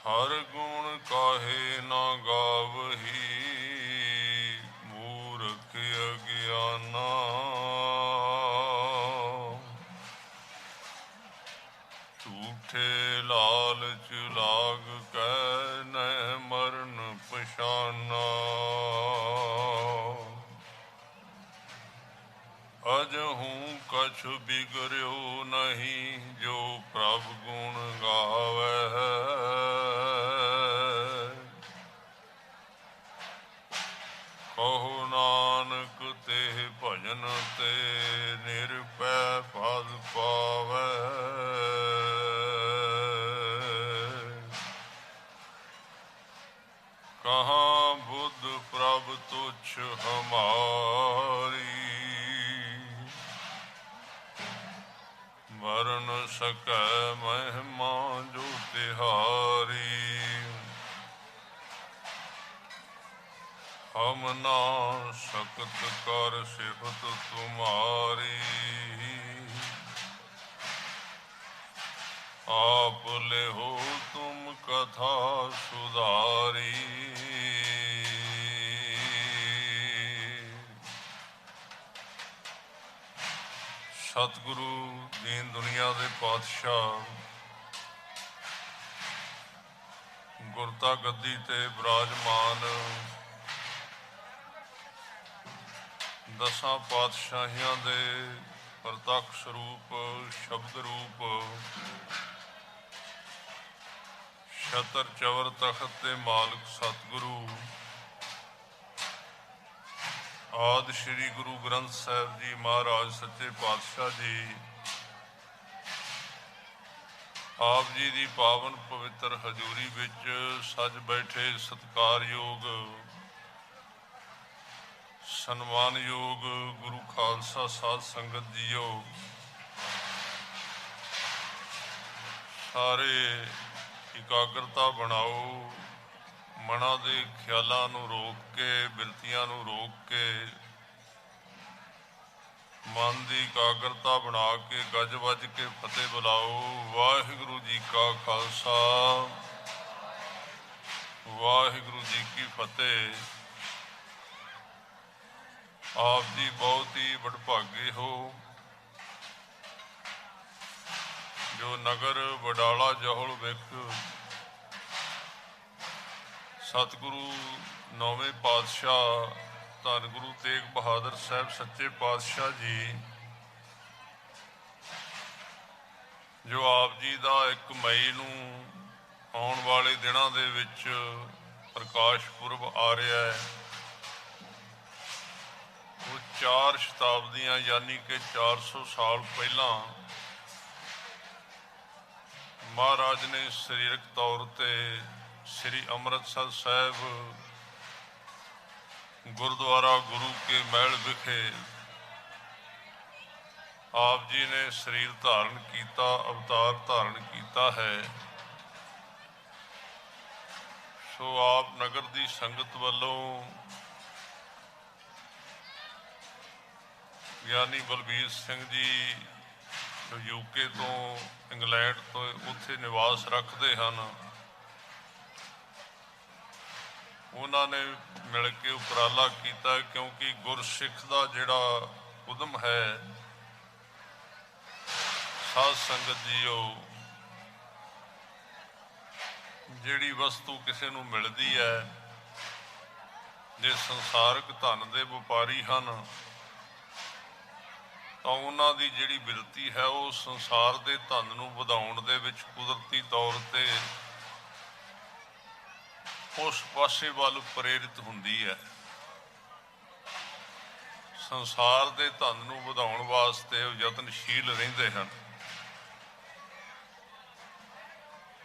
हर गुण काहे ना गावही, मूर्ख अज्ञाना। झूठे लालच लाग कै न मरण पछाना। अजहू कछु बिगड़्यो नहीं, जो प्रभ गुण गावै। कहो नानक तेह भजन ते, निरपै पद पावै। कहाँ बुद्ध प्रभ तुच्छ हमारी, वरन सकै महिमा जो तिहारी। हम ना सकत कर सिफत तुम्हारी, आप ले हो तुम कथा सुधारी। सतगुरु दीन दुनिया के पातशाह गुरता गद्दी ते विराजमान दसां पातशाहियां दे प्रतक्ष रूप शब्द रूप छतर चवर तखत के मालिक सतगुरु आदि श्री गुरु ग्रंथ साहिब जी महाराज सच्चे पातशाह जी आप जी की पावन पवित्र हजूरी विच सज बैठे सत्कारयोग सन्मानयोग गुरु खालसा साध संगत जीओ, सारे इकाग्रता बनाओ। मना दे ख्यालों नूं रोक के बिरतियां नूं रोक के मन की इकाग्रता बना के गज वज के फतेह बुलाओ। वाहिगुरु जी का खालसा वाहिगुरु जी की फतेह। आप जी बहुत ही वडभागे हो जो नगर वडाला जौहल विख सतगुरु नौवें पातशाह धन गुरु तेग बहादुर साहब सच्चे पातशाह जी जो आप जी का 1 मई नूं आने वाले दिनों दे विच प्रकाश पुरब आ रहा है, वो 4 शताब्दियां यानी कि 400 साल पहला महाराज ने शरीरक तौर पर श्री अमृतसर साहब गुरुद्वारा गुरु के महल विखे आप जी ने शरीर धारण किया, अवतार धारण किया है। सो आप नगर की संगत वालों ज्ञानी बलबीर सिंह जी जो यूके तो इंग्लैंड तो उत्थे निवास रखते हैं, उन्होंने मिल के उपराला किया क्योंकि गुरसिख का जिहड़ा उदम है साध संगत जीओ, जिहड़ी वस्तु किसी नूं मिलती है जे संसारक धन के व्यापारी हैं तो उन्हां दी जिहड़ी बिरती है वो संसार के धन नूं वधाउण दे विच कुदरती तौर पर उस पासे वाल प्रेरित हुंदी है। संसार के धन नूं वधाउण वास्ते यतनशील रहिंदे हन।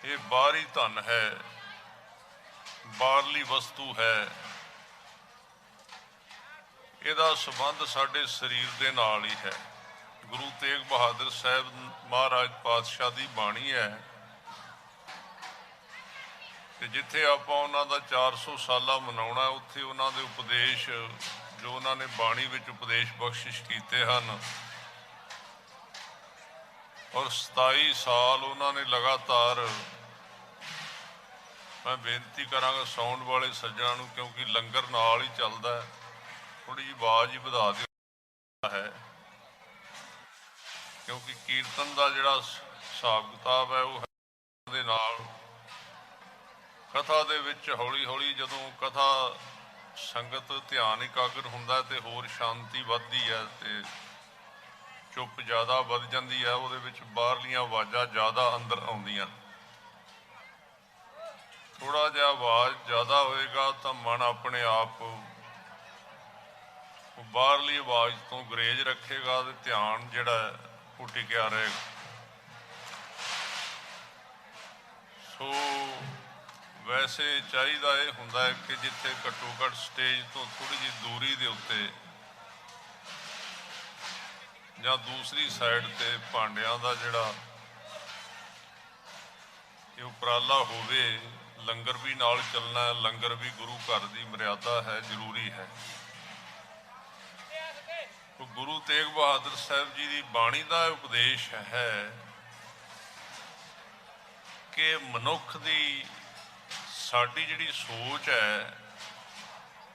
ये बाहरी धन है, बाहरली वस्तु है, इहदा संबंध साडे शरीर दे नाल ही है। गुरु तेग बहादुर साहब महाराज पातशाह की बाणी है कि जिथे आपां उन्हां दा 400 साला मनाउणा उत्थे उन्हां दे उपदेश जो उन्होंने बाणी विच उपदेश बख्शिश किए हैं और 27 साल उन्होंने लगातार मैं बेनती करांगा साउंड वाले सज्जणों ਨੂੰ, क्योंकि लंगर नाल ही चलदा है, थोड़ी जी आवाज़ ही ਵਧਾ दिओ है, क्योंकि कीर्तन का जिहड़ा हिसाब किताब है वो दे नाल कथा दे विच हौली हौली जदों कथा संगत ध्यान इकागर हुंदा ते होर शांति वधदी है ते चुप ज़्यादा वध जाती है, वो बाहरलियां आवाज़ां ज़्यादा अंदर आउंदियां। थोड़ा जिहा आवाज़ ज़्यादा होएगा तो मन अपने आप बाहरली आवाज़ तो गुरेज रखेगा तो ध्यान जिहड़ा वो टिकिया रहेगा। सो वैसे चाहिदा ये हुंदा है कि जिथे घट्टो घट्ट स्टेज तो थोड़ी जी दूरी दे उत्ते जां दूसरी साइड ते भांडियां दा जिहड़ा ये उपराला होवे, लंगर भी नाल चलना है, लंगर भी गुरु घर की मर्यादा है, जरूरी है। तो गुरु तेग बहादुर साहब जी की बाणी का उपदेश है कि मनुख की साडी जिहड़ी सोच है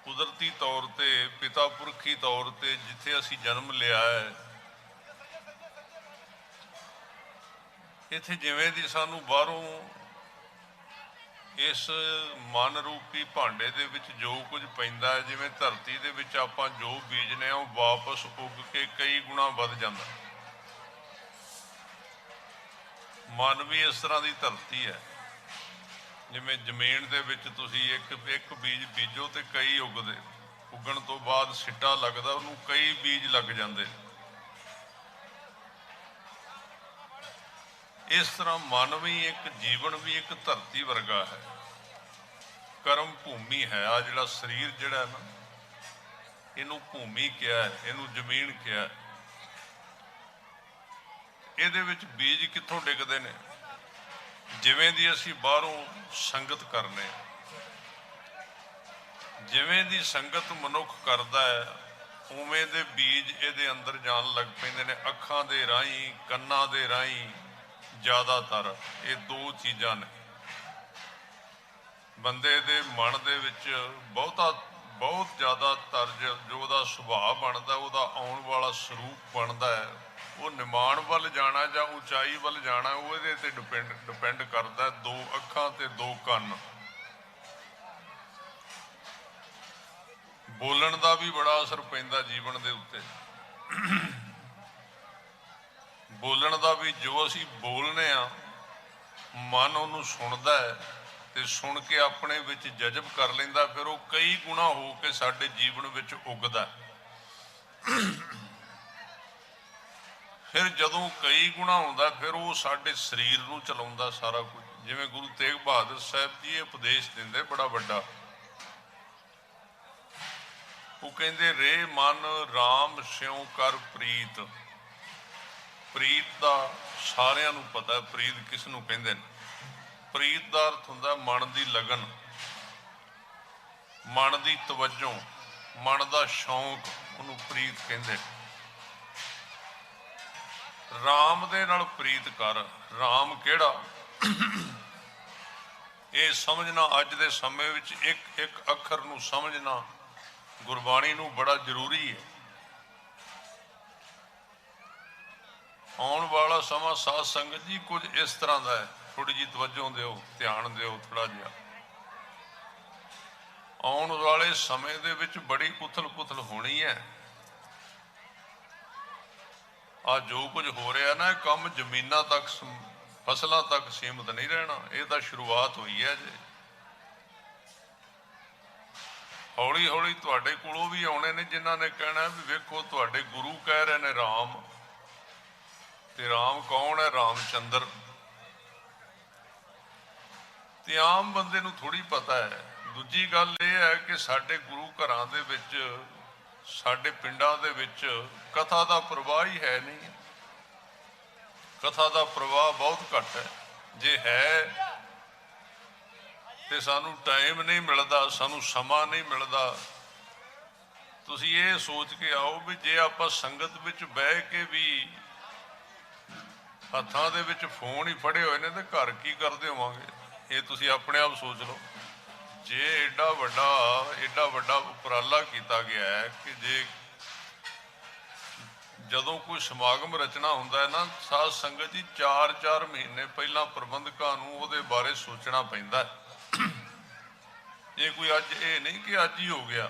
कुदरती तौर पर पिता पुरखी तौर पर जिथे असी जन्म लिया है, इत्थे जिवें दी सानू बाहरों इस मन रूपी भांडे दे विच जो कुछ पैंदा है, जिवें धरती दे विच आपां जो बीजने वो वापस उग के कई गुणा वध जांदा। मन भी इस तरह की धरती है, जिवें जमीन दे विच तुसीं एक बीज बीजो तो कई उगदे, उगण तो बाद सिट्टा लगदा, उहनूं कई बीज लग जांदे। इस तरह मन भी एक जीवन भी एक धरती वर्गा है, कर्म भूमि है। आ जिहड़ा शरीर जिहड़ा है ना, इनू भूमि क्या है, इनू जमीन क्या है। इहदे विच बीज कित्थों डिगदे ने, जिवें दी असीं बाहरों संगत करने, जिवें दी संगत मनुख करदा है, उवें दे बीज इहदे अंदर जान लग पैंदे ने। अखां दे राहीं, कन्नां दे राहीं, ज़्यादातर ये दो चीज़ां ने। बंदे दे मन दे विच बहुत ज़्यादा तरज जो उहदा सुभाव बनता, उहदा आउण वाला सरूप बनता है, वो निमाण वल जाना जां उचाई वल जाना, वो इहदे ते डिपेंड करता। दो अखां ते दो कन्न। बोलण दा भी बड़ा असर पैंदा जीवन दे उत्ते। बोलण दा भी जो असी बोलने आ, मन उहनूं सुणदा है ते सुन के अपने विच जजब कर लैंदा, फिर वो कई गुणा हो के साडे जीवन विच उगदा। फिर जदों कई गुणा आउंदा, फिर वो साडे शरीर नूं चलाउंदा सारा कुछ। जिवें गुरु तेग बहादुर साहब जी उपदेश दिंदे बड़ा वड्डा, वो कहंदे रे मन राम स्यों कर प्रीत। प्रीत का सारिਆਂ ਨੂੰ पता है, प्रीत किस नूं कहंदे ने। प्रीत का अर्थ हुंदा मन की लगन, मन की तवज्जो, मन का शौक, उन्होंने प्रीत कहंदे। राम दे नाल प्रीत कर। राम केड़ा, ये समझना अज दे समय विच एक एक अखर नूं समझना गुरबाणी नूं बड़ा जरूरी है। आउण वाला समा साध संगत जी कुछ इस तरह का है, थोड़ी जी तवज्जो दिओ, ध्यान दिओ थोड़ा जिहा। आउण वाले समय दे विच बड़ी उथल पुथल होनी है। आ जो कुछ हो रहा ना, काम जमीनां तक फसलों तक सीमित नहीं रहना, ये तो शुरुआत हुई है जे। हौली हौली तुहाडे कोलों भी आने ने जिन्हां ने कहना भी वेखो तुहाडे गुरु कह रहे ने राम, ते राम कौन है? रामचंद्र। ते आम बंदे नूं थोड़ी पता है। दूजी गल यह है कि साडे गुरु घरां दे विच, साडे पिंडां दे विच कथा का प्रवाह ही है नहीं। कथा का प्रवाह बहुत घट है। जे है तो सानू टाइम नहीं मिलता, सानू समा नहीं मिलता। तुसीं ये सोच के आओ भी जे आपां संगत विच बह के भी हत्थां दे विच फोन ही फड़े हुए ने तो घर की करदे होवांगे। ये तुसी अपने आप सोच लो। जे एडा वड्डा उपराला किया गया है कि जे ਜਦੋਂ कोई समागम रचना होंदा है ना साध संगत जी 4-4 महीने पहला प्रबंधकों ਨੂੰ ਉਹਦੇ ਬਾਰੇ सोचना पैंदा है। ये कोई अज ये नहीं कि अज ही हो गया,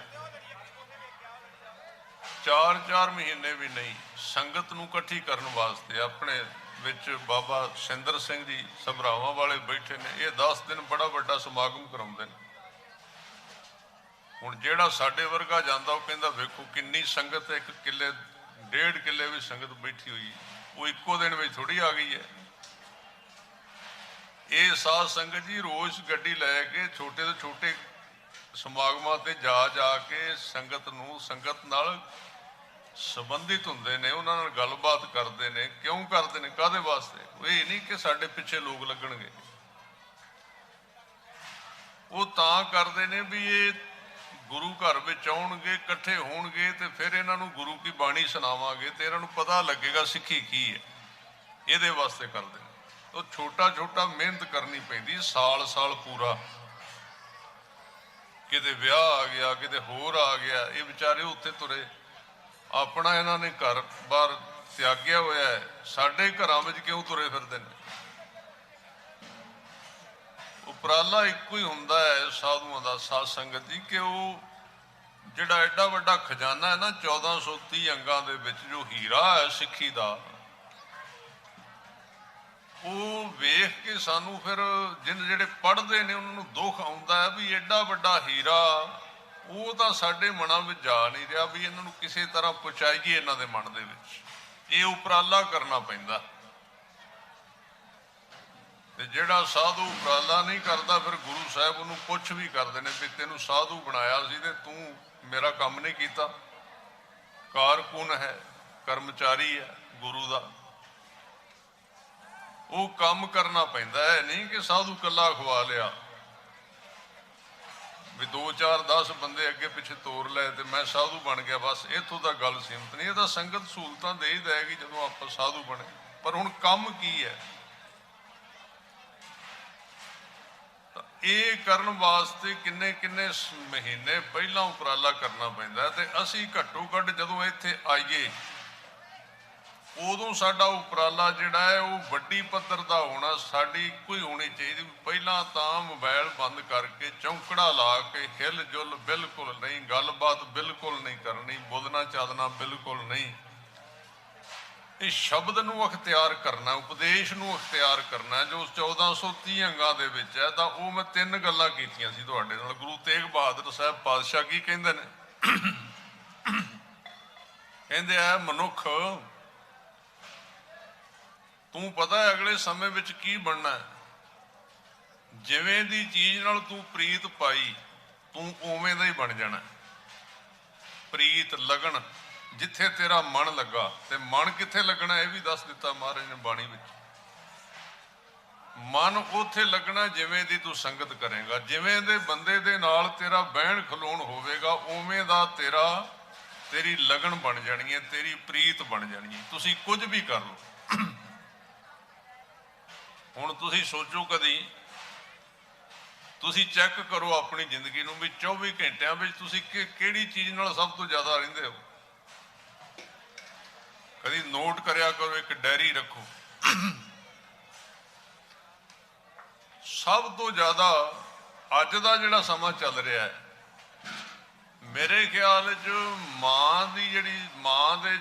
4-4 महीने भी नहीं। संगत ਨੂੰ ਇਕੱਠੀ ਕਰਨ वास्ते अपने विच बाबा सिंदर सिंह जी सभरावां वाले बैठे ने, ये 10 दिन बड़ा वड्डा समागम कराउंदे ने। हुण जिहड़ा साडे वर्गा जांदा वो कहंदा वेखो किन्नी संगत, 1 किले 1.5 किले भी संगत बैठी हुई, वो इक्को दिन में थोड़ी आ गई है। ये साध संगत जी रोज गड्डी लैके छोटे तो छोटे समागमां ते जा के संगत नूं संगत नाल संबंधित हुंदे ने, उन्हां नाल गलबात करदे ने। क्यों करदे ने, काहदे वास्ते? ये नहीं कि साडे पिछे लोग लगणगे, वो तां करदे ने भी ये गुरु घर में आउणगे, इकट्ठे होणगे ते फिर इन्हां नूं गुरु की बाणी सुणावांगे ते इन्हां नूं पता लगेगा सिੱਖੀ की है। इहदे वास्ते करदे ने। तो छोटा छोटा मेहनत करनी पैंदी, साल साल पूरा। किते विआह आ गया, किते होर आ गया, ये बेचारे उत्थे तुरे, अपना इन्हां ने घर बार त्यागਿਆ होया है, साडे घरां विच क्यों तुरे फिरदे ने? उपराला इक्को ही हुंदा है साधुओं का, साध संगत जी, कि वो जिहड़ा एडा वड्डा खजाना है ना 1430 अंगां दे विच जो हीरा है सिੱਖੀ ਦਾ, वो वेख के सानू फिर जिहड़े पढ़ते ने उन्होंने दुख आउंदा है भी एडा वड्डा हीरा वो तो साडे मनां विच जा नहीं रहा, भी इन्हां नूं किसी तरह पहुँचाईए इन्हां दे मन दे विच। ये उपराला करना पैंदा। ते जिहड़ा साधु उपराला नहीं करता फिर गुरु साहब उन्होंने पुछ भी करते हैं भी तेनू साधु बनाया सी ते तू मेरा काम नहीं किया। कारकुन है, कर्मचारी है गुरु का, वो काम करना पैंदा है। नहीं कि साधु कला खवा लिया भी 2-4-10 बंदे अगे पिछे तोर लै ते मैं साधु बन गया, बस इत्थों तक गल सीमित नहीं। ये तो संगत सहूलतां दे ही देगी जदों आपां साधु बने, पर हुण काम की है? ये करन वास्ते किन्ने किन्ने महीने पहला उपराला करना पैंदा ते असी घट्टो घट्ट जदों इत्थे आईए उदों साडा उपराला जिहड़ा है वो वड्डी पੱਧਰ दा होना। साडी इक्को ही होनी चाहिए। पहला तां मोबाइल बंद करके चौंकड़ा ला के हिल जुल बिल्कुल नहीं, गलबात बिल्कुल नहीं करनी, बोलना चालना बिल्कुल नहीं। इस शब्द नूं अख्तियार करना, उपदेश नूं अख्तियार करना जो 1430 अंगां दे विच है। तां वो मैं 3 गल्लां कीतियां सी तुहाडे नाल। गुरु तेग बहादुर साहब पातशाह की कहिंदे ने? कहिंदे आ मनुख तू पता है अगले समय विच की बनना है। जिवें दी चीज नाल तू प्रीत पाई तू उवें दा ही बन जाना। प्रीत लगन जिथे तेरा मन लगा, ते मन किथे लगना यह भी दस दिता महाराज ने बाणी विच। मन उथे लगना जिवें दी तू संगत करेगा, जिवें दे बंदे दे नाल तेरा बहन खलोण होवेगा उवें दा तेरी लगन बन जानी है, तेरी प्रीत बन जानी है। तुसी कुछ भी कर लो। हुण तुसी सोचो कदी तुसी चैक करो अपनी जिंदगी नूं भी 24 घंटिया में तुसी किहड़ी चीज़ नाल सब तो ज़्यादा रहिंदे हो। कदी नोट करिया करो, एक डायरी रखो। सब तो ज़्यादा अज दा जिहड़ा समा चल रहा है मेरे ख्याल च माँ की जिहड़ी माँ दे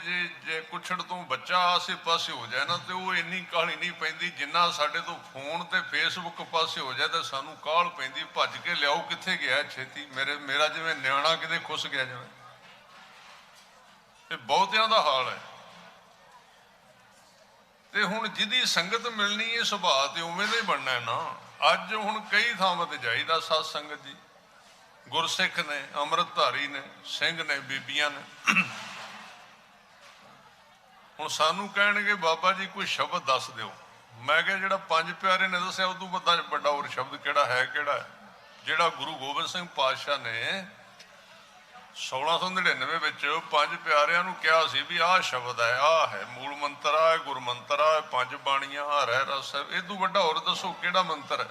जे कुछड़ तो बच्चा आसे पासे हो जाए ना तो वो इन्नी काहली नहीं पैंदी जिन्ना साडे तो फोन ते फेसबुक पासे हो जाए तो सानू काहल पैंदी भज के लियाओ कित्थे गया छेती। मेरा जिवें न्याणा किते खुस गया जिवें। ये बहुतियां दा हाल है। ते हुण जिहदी संगत मिलनी है सुभाਅ ते उवें दा ही बनना है ना। अज हुण कई थावां ते जाईदा सत संगत जी, गुरसिख ने, अमृतधारी ने, सिंह ने, बीबियां ने। हुण सानू कहणगे बाबा जी कोई शब्द दस दिओ। मैं कहा जिहड़ा पंज प्यारे ने दस्सिया उदों वड्डा होर शब्द किहड़ा है? जिहड़ा गुरु गोबिंद सिंह पातशाह ने 1699 विच पंज प्यारिਆਂ ਨੂੰ ਕਿਹਾ ਸੀ ਵੀ आह शब्द है, आह है मूल मंत्र, आ गुर मंत्र, आ पंज बाणियां, आ ਰਹਿ रस है। इदों वड्डा होर दसो किहड़ा मंत्र है?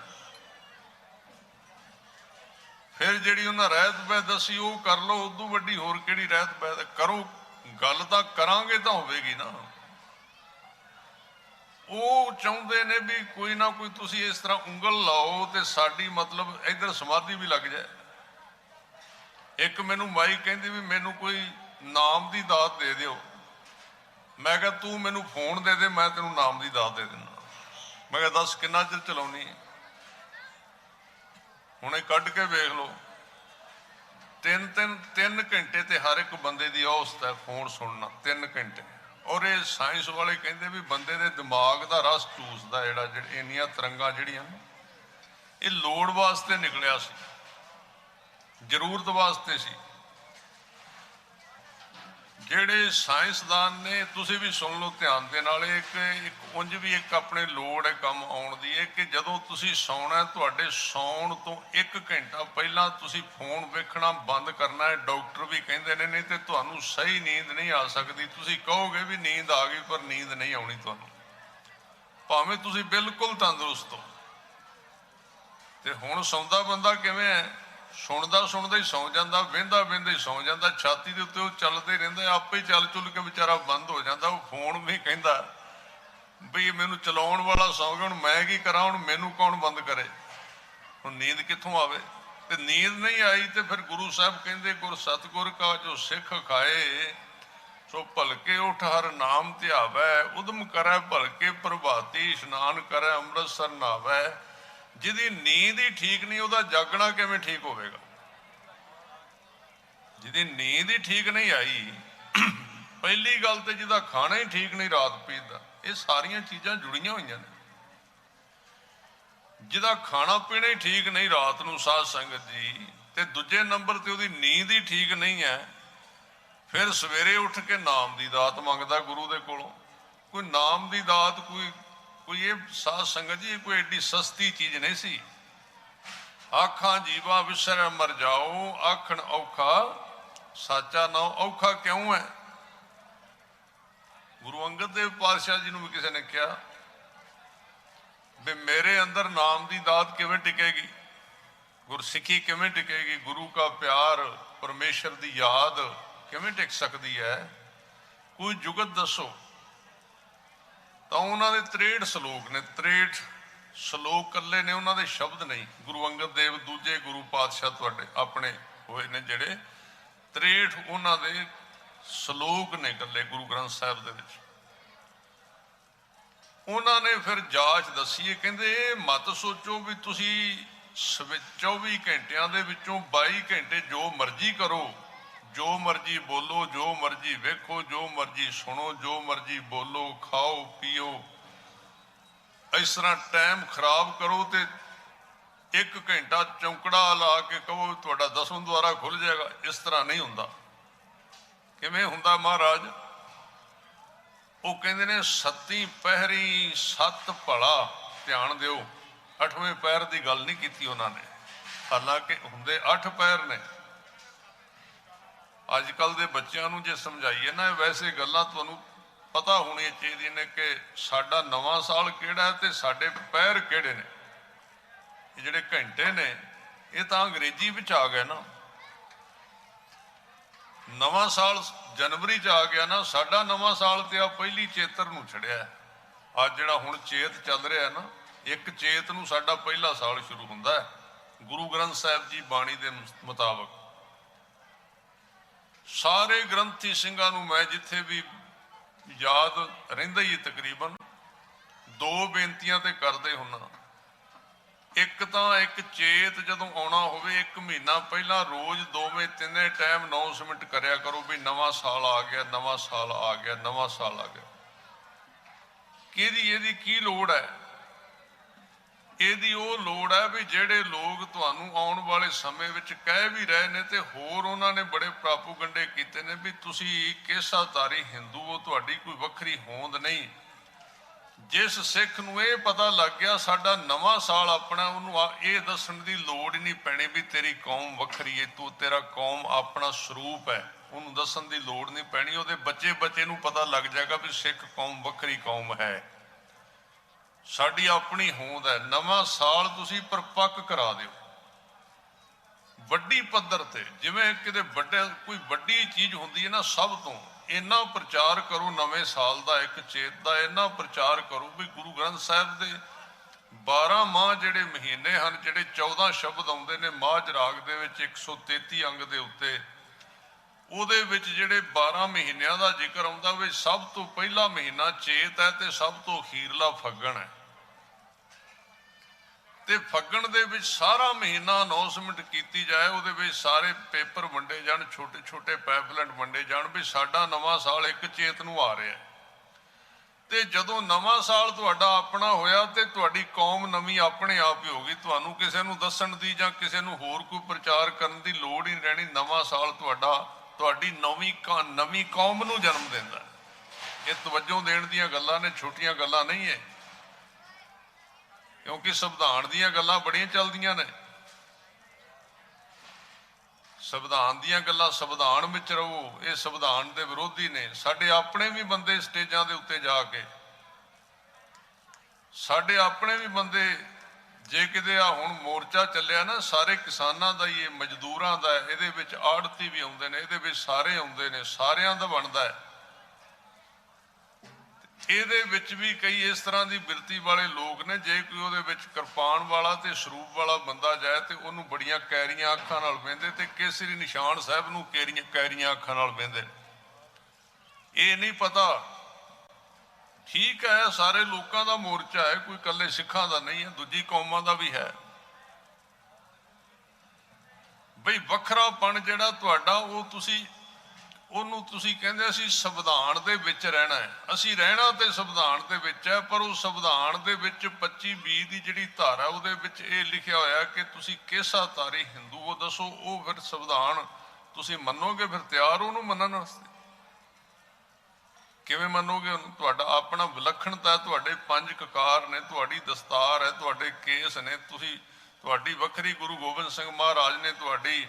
फिर जिहड़ी उन्हां रहत वैद दसी वो कर लो, उदू वड्डी होर किहड़ी रहत वैद करो। गल तां करांगे तां होवेगी ना। ਉਹ ਚਾਹੁੰਦੇ ਨੇ ਵੀ ਕੋਈ ਨਾ ਕੋਈ ਤੁਸੀਂ ਇਸ ਤਰ੍ਹਾਂ ਉਂਗਲ ਲਾਓ ਤੇ ਸਾਡੀ ਮਤਲਬ ਇਧਰ ਸਮਾਧੀ ਵੀ ਲੱਗ ਜਾਏ। ਇੱਕ ਮੈਨੂੰ ਮਾਈ ਕਹਿੰਦੀ ਵੀ ਮੈਨੂੰ ਕੋਈ ਨਾਮ ਦੀ ਦਾਤ ਦੇ ਦਿਓ। ਮੈਂ ਕਿਹਾ ਤੂੰ ਮੈਨੂੰ ਫੋਨ ਦੇ ਦੇ, ਮੈਂ ਤੈਨੂੰ ਨਾਮ ਦੀ ਦਾਤ ਦੇ ਦਿੰਦਾ। ਮੈਂ ਕਿਹਾ ਦੱਸ ਕਿੰਨਾ ਚਿਰ ਚਲਾਉਣੀ ਹੈ, ਹੁਣੇ ਕੱਢ ਕੇ ਵੇਖ ਲਓ। ਤਿੰਨ ਘੰਟੇ ਤੇ ਹਰ ਇੱਕ ਬੰਦੇ ਦੀ ਔਸਤ ਹੈ ਫੋਨ ਸੁਣਨਾ, 3 ਘੰਟੇ। ਔਰ ਇਹ ਸਾਇੰਸ ਵਾਲੇ ਕਹਿੰਦੇ ਵੀ ਬੰਦੇ ਦੇ ਦਿਮਾਗ ਦਾ ਰਸ ਚੂਸਦਾ, ਜਿਹੜਾ ਇੰਨੀਆਂ ਤਰੰਗਾਂ ਜਿਹੜੀਆਂ ਇਹ ਲੋੜ ਵਾਸਤੇ ਨਿਕਲਿਆ ਸੀ, ਜ਼ਰੂਰਤ ਵਾਸਤੇ ਸੀ। ਜਿਹੜੇ ਸਾਇੰਸਦਾਨ ਨੇ, ਤੁਸੀਂ ਵੀ ਸੁਣ ਲਓ ਧਿਆਨ ਦੇ ਨਾਲ, ਇੱਕ ਉਂਝ ਵੀ ਇੱਕ ਆਪਣੇ ਲੋੜ ਹੈ ਕੰਮ ਆਉਣ ਦੀ ਹੈ ਕਿ ਜਦੋਂ ਤੁਸੀਂ ਸੌਣਾ ਤੁਹਾਡੇ ਸੌਣ ਤੋਂ 1 ਘੰਟਾ ਪਹਿਲਾਂ ਤੁਸੀਂ ਫੋਨ ਵੇਖਣਾ ਬੰਦ ਕਰਨਾ ਹੈ। ਡਾਕਟਰ ਵੀ ਕਹਿੰਦੇ ਨੇ, ਨਹੀਂ ਤੇ ਤੁਹਾਨੂੰ ਸਹੀ ਨੀਂਦ ਨਹੀਂ ਆ ਸਕਦੀ। ਤੁਸੀਂ ਕਹੋਗੇ ਵੀ ਨੀਂਦ ਆ ਗਈ, ਪਰ ਨੀਂਦ ਨਹੀਂ ਆਉਣੀ ਤੁਹਾਨੂੰ, ਭਾਵੇਂ ਤੁਸੀਂ ਬਿਲਕੁਲ ਤੰਦਰੁਸਤ ਹੋ। ਤੇ ਹੁਣ ਸੌਂਦਾ ਬੰਦਾ ਕਿਵੇਂ ਹੈ? ਸੁਣਦਾ ਸੁਣਦਾ ਹੀ ਸੌਂ ਜਾਂਦਾ, ਵਹਿੰਦਾ ਵਹਿੰਦਾ ਹੀ ਸੌਂ ਜਾਂਦਾ। ਛਾਤੀ ਦੇ ਉੱਤੇ ਉਹ ਚੱਲਦੇ ਰਹਿੰਦੇ, ਆਪੇ ਹੀ ਚੱਲ ਚੁੱਲ ਕੇ ਵਿਚਾਰਾ ਬੰਦ ਹੋ ਜਾਂਦਾ। ਉਹ ਫੋਨ ਵੀ ਕਹਿੰਦਾ ਵੀ ਮੈਨੂੰ ਚਲਾਉਣ ਵਾਲਾ ਸੌਂ ਗਿਆ, ਹੁਣ ਮੈਂ ਕੀ ਕਰਾਂ, ਹੁਣ ਮੈਨੂੰ ਕੌਣ ਬੰਦ ਕਰੇ। ਹੁਣ ਨੀਂਦ ਕਿੱਥੋਂ ਆਵੇ? ਤੇ ਨੀਂਦ ਨਹੀਂ ਆਈ ਤੇ ਫਿਰ ਗੁਰੂ ਸਾਹਿਬ ਕਹਿੰਦੇ, ਗੁਰ ਸਤਿਗੁਰ ਕਾ ਜੋ ਸਿੱਖ ਖਾਏ, ਸੋ ਭਲਕੇ ਉਠ ਹਰ ਨਾਮ ਧਿਆਵੈ। ਉਦਮ ਕਰੈ ਭਲਕੇ ਪ੍ਰਭਾਤੀ, ਇਸ਼ਨਾਨ ਕਰੈ ਅੰਮ੍ਰਿਤਸਰ ਨਾਵੈ। ਜਿਹਦੀ ਨੀਂਦ ਹੀ ਠੀਕ ਨਹੀਂ, ਉਹਦਾ ਜਾਗਣਾ ਕਿਵੇਂ ਠੀਕ ਹੋਵੇਗਾ? ਜਿਹਦੀ ਨੀਂਦ ਹੀ ਠੀਕ ਨਹੀਂ ਆਈ, ਪਹਿਲੀ ਗੱਲ ਤੇ ਜਿਹਦਾ ਖਾਣਾ ਹੀ ਠੀਕ ਨਹੀਂ ਰਾਤ ਪੀਣ ਦਾ, ਇਹ ਸਾਰੀਆਂ ਚੀਜ਼ਾਂ ਜੁੜੀਆਂ ਹੋਈਆਂ ਨੇ। ਜਿਹਦਾ ਖਾਣਾ ਪੀਣਾ ਹੀ ਠੀਕ ਨਹੀਂ ਰਾਤ ਨੂੰ ਸਾਧ ਸੰਗਤ ਜੀ, ਤੇ ਦੂਜੇ ਨੰਬਰ ਤੇ ਉਹਦੀ ਨੀਂਦ ਹੀ ਠੀਕ ਨਹੀਂ ਹੈ, ਫਿਰ ਸਵੇਰੇ ਉੱਠ ਕੇ ਨਾਮ ਦੀ ਦਾਤ ਮੰਗਦਾ ਗੁਰੂ ਦੇ ਕੋਲੋਂ। ਕੋਈ ਨਾਮ ਦੀ ਦਾਤ ਕੋਈ ਇਹ ਸਾਧ ਸੰਗਤ ਜੀ ਕੋਈ ਐਡੀ ਸਸਤੀ ਚੀਜ਼ ਨਹੀਂ ਸੀ। ਆਖਾਂ ਜੀਵਾ ਵਿਸਰ ਮਰ ਜਾਓ, ਆਖਣ ਔਖਾ ਸਾਚਾ ਨਾਮ। ਔਖਾ ਕਿਉਂ ਹੈ? ਗੁਰੂ ਅੰਗਦ ਦੇਵ ਪਾਤਸ਼ਾਹ ਜੀ ਨੂੰ ਵੀ ਕਿਸੇ ਨੇ ਕਿਹਾ ਵੀ ਮੇਰੇ ਅੰਦਰ ਨਾਮ ਦੀ ਦਾਤ ਕਿਵੇਂ ਟਿਕੇਗੀ, ਗੁਰਸਿੱਖੀ ਕਿਵੇਂ ਟਿਕੇਗੀ, ਗੁਰੂ ਕਾ ਪਿਆਰ, ਪਰਮੇਸ਼ਰ ਦੀ ਯਾਦ ਕਿਵੇਂ ਟਿਕ ਸਕਦੀ ਹੈ? ਕੋਈ ਜੁਗਤ ਦੱਸੋ। ਤਾਂ ਉਹਨਾਂ ਦੇ 63 ਸਲੋਕ ਨੇ, 63 ਸਲੋਕ ਇਕੱਲੇ ਨੇ, ਉਹਨਾਂ ਦੇ ਸ਼ਬਦ ਨਹੀਂ। ਗੁਰੂ ਅੰਗਦ ਦੇਵ ਦੂਜੇ ਗੁਰੂ ਪਾਤਸ਼ਾਹ ਤੁਹਾਡੇ ਆਪਣੇ ਹੋਏ ਨੇ ਜਿਹੜੇ 63 ਉਹਨਾਂ ਦੇ ਸਲੋਕ ਨੇ ਇਕੱਲੇ ਗੁਰੂ ਗ੍ਰੰਥ ਸਾਹਿਬ ਦੇ ਵਿੱਚ। ਉਹਨਾਂ ਨੇ ਫਿਰ ਜਾਂਚ ਦੱਸੀ ਹੈ, ਕਹਿੰਦੇ ਇਹ ਮਤ ਸੋਚੋ ਵੀ ਤੁਸੀਂ 24 ਘੰਟਿਆਂ ਦੇ ਵਿੱਚੋਂ 22 ਘੰਟੇ ਜੋ ਮਰਜ਼ੀ ਕਰੋ, ਜੋ ਮਰਜ਼ੀ ਬੋਲੋ, ਜੋ ਮਰਜ਼ੀ ਵੇਖੋ, ਜੋ ਮਰਜ਼ੀ ਸੁਣੋ, ਜੋ ਮਰਜ਼ੀ ਬੋਲੋ, ਖਾਓ ਪੀਓ, ਇਸ ਤਰ੍ਹਾਂ ਟਾਈਮ ਖਰਾਬ ਕਰੋ ਤੇ 1 ਘੰਟਾ ਚੌਂਕੜਾ ਲਾ ਕੇ ਕਹੋ ਤੁਹਾਡਾ 10ਵਾਂ ਦੁਆਰਾ ਖੁੱਲ ਜਾਏਗਾ। ਇਸ ਤਰ੍ਹਾਂ ਨਹੀਂ ਹੁੰਦਾ। ਕਿਵੇਂ ਹੁੰਦਾ ਮਹਾਰਾਜ? ਉਹ ਕਹਿੰਦੇ ਨੇ 7ਵੀਂ ਪਹਿਰੀ 7 ਭਲਾ। ਧਿਆਨ ਦਿਓ, 8ਵੇਂ ਪਹਿਰ ਦੀ ਗੱਲ ਨਹੀਂ ਕੀਤੀ ਉਹਨਾਂ ਨੇ, ਹਾਲਾਂਕਿ ਹੁੰਦੇ 8 ਪਹਿਰ ਨੇ। ਅੱਜ ਕੱਲ੍ਹ ਦੇ ਬੱਚਿਆਂ ਨੂੰ ਜੇ ਸਮਝਾਈਏ ਨਾ, ਵੈਸੇ ਗੱਲਾਂ ਤੁਹਾਨੂੰ ਪਤਾ ਹੋਣੀਆਂ ਚਾਹੀਦੀਆਂ ਨੇ ਕਿ ਸਾਡਾ ਨਵਾਂ ਸਾਲ ਕਿਹੜਾ ਹੈ ਤੇ ਸਾਡੇ ਪਹਿਰ ਕਿਹੜੇ ਨੇ। ਇਹ ਜਿਹੜੇ ਘੰਟੇ ਨੇ ਇਹ ਤਾਂ ਅੰਗਰੇਜ਼ੀ ਵਿੱਚ ਆ ਗਏ ਨਾ। ਨਵਾਂ ਸਾਲ ਜਨਵਰੀ 'ਚ ਆ ਗਿਆ ਨਾ, ਸਾਡਾ ਨਵਾਂ ਸਾਲ ਤੇ ਆ ਪਹਿਲੀ ਚੇਤਰ ਨੂੰ ਛੜਿਆ। ਅੱਜ ਜਿਹੜਾ ਹੁਣ ਚੇਤ ਚੱਲ ਰਿਹਾ ਨਾ, 1 ਚੇਤ ਨੂੰ ਸਾਡਾ ਪਹਿਲਾ ਸਾਲ ਸ਼ੁਰੂ ਹੁੰਦਾ ਹੈ ਗੁਰੂ ਗ੍ਰੰਥ ਸਾਹਿਬ ਜੀ ਬਾਣੀ ਦੇ ਮੁਤਾਬਕ। ਸਾਰੇ ਗ੍ਰੰਥੀ ਸਿੰਘਾਂ ਨੂੰ ਮੈਂ ਜਿੱਥੇ ਵੀ ਯਾਦ ਰਹਿੰਦਾ ਹੀ ਤਕਰੀਬਨ 2 ਬੇਨਤੀਆਂ ਤੇ ਕਰਦੇ ਹੁੰਨਾ। ਇੱਕ ਤਾਂ 1 ਚੇਤ ਜਦੋਂ ਆਉਣਾ ਹੋਵੇ 1 ਮਹੀਨਾ ਪਹਿਲਾਂ ਰੋਜ਼ 2-3 ਟਾਈਮ ਅਨਾਉਂਸਮੈਂਟ ਕਰਿਆ ਕਰੋ ਵੀ ਨਵਾਂ ਸਾਲ ਆ ਗਿਆ, ਨਵਾਂ ਸਾਲ ਆ ਗਿਆ, ਨਵਾਂ ਸਾਲ ਆ ਗਿਆ। ਇਹਦੀ ਕੀ ਲੋੜ ਹੈ? ਇਹਦੀ ਉਹ ਲੋੜ ਹੈ ਵੀ ਜਿਹੜੇ ਲੋਕ ਤੁਹਾਨੂੰ ਆਉਣ ਵਾਲੇ ਸਮੇਂ ਵਿੱਚ ਕਹਿ ਵੀ ਰਹੇ ਨੇ ਤੇ ਹੋਰ ਉਹਨਾਂ ਨੇ ਬੜੇ ਪ੍ਰਾਪੂਗੰਡੇ ਕੀਤੇ ਨੇ ਵੀ ਤੁਸੀਂ ਕੇਸਾਧਾਰੀ ਹਿੰਦੂ ਹੋ, ਤੁਹਾਡੀ ਕੋਈ ਵੱਖਰੀ ਹੋਂਦ ਨਹੀਂ। ਜਿਸ ਸਿੱਖ ਨੂੰ ਇਹ ਪਤਾ ਲੱਗ ਗਿਆ ਸਾਡਾ ਨਵਾਂ ਸਾਲ ਆਪਣਾ, ਉਹਨੂੰ ਇਹ ਦੱਸਣ ਦੀ ਲੋੜ ਹੀ ਨਹੀਂ ਪੈਣੀ ਵੀ ਤੇਰੀ ਕੌਮ ਵੱਖਰੀ ਹੈ, ਤੇਰਾ ਕੌਮ ਆਪਣਾ ਸਰੂਪ ਹੈ, ਉਹਨੂੰ ਦੱਸਣ ਦੀ ਲੋੜ ਨਹੀਂ ਪੈਣੀ। ਉਹਦੇ ਬੱਚੇ ਨੂੰ ਪਤਾ ਲੱਗ ਜਾਏਗਾ ਵੀ ਸਿੱਖ ਕੌਮ ਵੱਖਰੀ ਕੌਮ ਹੈ, ਸਾਡੀ ਆਪਣੀ ਹੋਂਦ ਹੈ। ਨਵਾਂ ਸਾਲ ਤੁਸੀਂ ਪਰਪੱਕ ਕਰਾ ਦਿਓ। ਵੱਡੀ ਪੱਧਰ ਤੇ, ਜਿਵੇਂ ਕਿਤੇ ਵੱਡੇ ਕੋਈ ਵੱਡੀ ਚੀਜ਼ ਹੁੰਦੀ ਹੈ ਨਾ, ਸਭ ਤੋਂ ਇੰਨਾ ਪ੍ਰਚਾਰ ਕਰੋ ਨਵੇਂ ਸਾਲ ਦਾ, ਇੱਕ ਚੇਤ ਦਾ ਇੰਨਾ ਪ੍ਰਚਾਰ ਕਰੋ ਵੀ ਗੁਰੂ ਗ੍ਰੰਥ ਸਾਹਿਬ ਦੇ 12 ਮਾਹ ਜਿਹੜੇ ਮਹੀਨੇ ਹਨ, ਜਿਹੜੇ 14 ਸ਼ਬਦ ਆਉਂਦੇ ਨੇ ਮਾਝ ਰਾਗ ਦੇ ਵਿੱਚ 133 ਅੰਗ ਦੇ ਉੱਤੇ, ਉਹਦੇ ਵਿੱਚ ਜਿਹੜੇ 12 ਮਹੀਨਿਆਂ ਦਾ ਜ਼ਿਕਰ ਆਉਂਦਾ ਵੀ ਸਭ ਤੋਂ ਪਹਿਲਾ ਮਹੀਨਾ ਚੇਤ ਹੈ ਤੇ ਸਭ ਤੋਂ ਅਖੀਰਲਾ ਫੱਗਣ ਹੈ। ਤੇ ਫੱਗਣ ਦੇ ਵਿੱਚ ਸਾਰਾ ਮਹੀਨਾ ਅਨਾਉਂਸਮੈਂਟ ਕੀਤੀ ਜਾਏ, ਉਹਦੇ ਵਿੱਚ ਸਾਰੇ ਪੇਪਰ ਵੰਡੇ ਜਾਣ, ਛੋਟੇ ਛੋਟੇ ਪੈਫਲੈਟ ਵੰਡੇ ਜਾਣ ਵੀ ਸਾਡਾ ਨਵਾਂ ਸਾਲ 1 ਚੇਤ ਨੂੰ ਆ ਰਿਹਾ। ਤੇ ਜਦੋਂ ਨਵਾਂ ਸਾਲ ਤੁਹਾਡਾ ਆਪਣਾ ਹੋਇਆ ਤੇ ਤੁਹਾਡੀ ਕੌਮ ਨਵੀਂ ਆਪਣੇ ਆਪ ਹੀ ਹੋ ਗਈ, ਤੁਹਾਨੂੰ ਕਿਸੇ ਨੂੰ ਦੱਸਣ ਦੀ ਜਾਂ ਕਿਸੇ ਨੂੰ ਹੋਰ ਕੋਈ ਪ੍ਰਚਾਰ ਕਰਨ ਦੀ ਲੋੜ ਹੀ ਨਹੀਂ ਰਹਿਣੀ। ਨਵਾਂ ਸਾਲ ਤੁਹਾਡੀ ਨਵੀਂ ਕੌਮ ਨੂੰ ਜਨਮ ਦਿੰਦਾ। ਇਹ ਤਵੱਜੋ ਦੇਣ ਦੀਆਂ ਗੱਲਾਂ ਨੇ, ਛੋਟੀਆਂ ਗੱਲਾਂ ਨਹੀਂ ਹੈ, ਕਿਉਂਕਿ ਸੰਵਿਧਾਨ ਦੀਆਂ ਗੱਲਾਂ ਬੜੀਆਂ ਚੱਲਦੀਆਂ ਨੇ। ਸੰਵਿਧਾਨ ਦੀਆਂ ਗੱਲਾਂ, ਸੰਵਿਧਾਨ ਵਿੱਚ ਰਹੋ, ਇਹ ਸੰਵਿਧਾਨ ਦੇ ਵਿਰੋਧੀ ਨੇ। ਸਾਡੇ ਆਪਣੇ ਵੀ ਬੰਦੇ ਸਟੇਜਾਂ ਦੇ ਉੱਤੇ ਜਾ ਕੇ, ਸਾਡੇ ਆਪਣੇ ਵੀ ਬੰਦੇ, ਜੇ ਕਿਤੇ ਆ ਹੁਣ ਮੋਰਚਾ ਚੱਲਿਆ ਨਾ, ਸਾਰੇ ਕਿਸਾਨਾਂ ਦਾ ਹੀ, ਇਹ ਮਜ਼ਦੂਰਾਂ ਦਾ, ਇਹਦੇ ਵਿੱਚ ਆੜਤੀ ਵੀ ਆਉਂਦੇ ਨੇ, ਇਹਦੇ ਵਿੱਚ ਸਾਰੇ ਆਉਂਦੇ ਨੇ, ਸਾਰਿਆਂ ਦਾ ਬਣਦਾ ਹੈ। ਇਹਦੇ ਵਿੱਚ ਵੀ ਕਈ ਇਸ ਤਰ੍ਹਾਂ ਦੀ ਬਿਰਤੀ ਵਾਲੇ ਲੋਕ ਨੇ, ਜੇ ਕੋਈ ਉਹਦੇ ਵਿੱਚ ਕਿਰਪਾਨ ਵਾਲਾ ਤੇ ਸਰੂਪ ਵਾਲਾ ਬੰਦਾ ਜਾਏ ਤੇ ਉਹਨੂੰ ਬੜੀਆਂ ਕੈਰੀਆਂ ਅੱਖਾਂ ਨਾਲ ਵੇਂਦੇ, ਤੇ ਕੇਸਰੀ ਨਿਸ਼ਾਨ ਸਾਹਿਬ ਨੂੰ ਕੈਰੀਆਂ ਅੱਖਾਂ ਨਾਲ ਵੇਂਦੇ। ਇਹ ਨਹੀਂ ਪਤਾ, ਠੀਕ ਹੈ ਸਾਰੇ ਲੋਕਾਂ ਦਾ ਮੋਰਚਾ ਹੈ, ਕੋਈ ਇਕੱਲੇ ਸਿੱਖਾਂ ਦਾ ਨਹੀਂ ਹੈ, ਦੂਜੀ ਕੌਮਾਂ ਦਾ ਵੀ ਹੈ। ਬਈ ਵੱਖਰਾਪਣ ਜਿਹੜਾ ਤੁਹਾਡਾ, ਉਹਨੂੰ ਤੁਸੀਂ ਕਹਿੰਦੇ ਅਸੀਂ ਸੰਵਿਧਾਨ ਦੇ ਵਿੱਚ ਰਹਿਣਾ ਹੈ। ਅਸੀਂ ਰਹਿਣਾ ਤੇ ਸੰਵਿਧਾਨ ਦੇ ਵਿੱਚ ਹੈ, ਪਰ ਉਹ ਸੰਵਿਧਾਨ ਦੇ ਵਿੱਚ 25-20 ਦੀ ਜਿਹੜੀ ਧਾਰਾ, ਉਹਦੇ ਵਿੱਚ ਇਹ ਲਿਖਿਆ ਹੋਇਆ ਕਿ ਤੁਸੀਂ ਕਿਸ ਧਾਰੀ ਹਿੰਦੂ ਹੋ, ਦੱਸੋ ਉਹ ਫਿਰ ਸੰਵਿਧਾਨ ਤੁਸੀਂ ਮੰਨੋਗੇ? ਫਿਰ ਤਿਆਰ ਉਹਨੂੰ ਮੰਨਣ ਵਾਸਤੇ ਕਿਵੇਂ ਮੰਨੋਗੇ ਉਹਨੂੰ? ਤੁਹਾਡਾ ਆਪਣਾ ਵਿਲੱਖਣਤਾ, ਤੁਹਾਡੇ 5 ਕਕਾਰ ਨੇ, ਤੁਹਾਡੀ ਦਸਤਾਰ ਹੈ, ਤੁਹਾਡੇ ਕੇਸ ਨੇ, ਤੁਹਾਡੀ ਵੱਖਰੀ, ਗੁਰੂ ਗੋਬਿੰਦ ਸਿੰਘ ਮਹਾਰਾਜ ਨੇ ਤੁਹਾਡੀ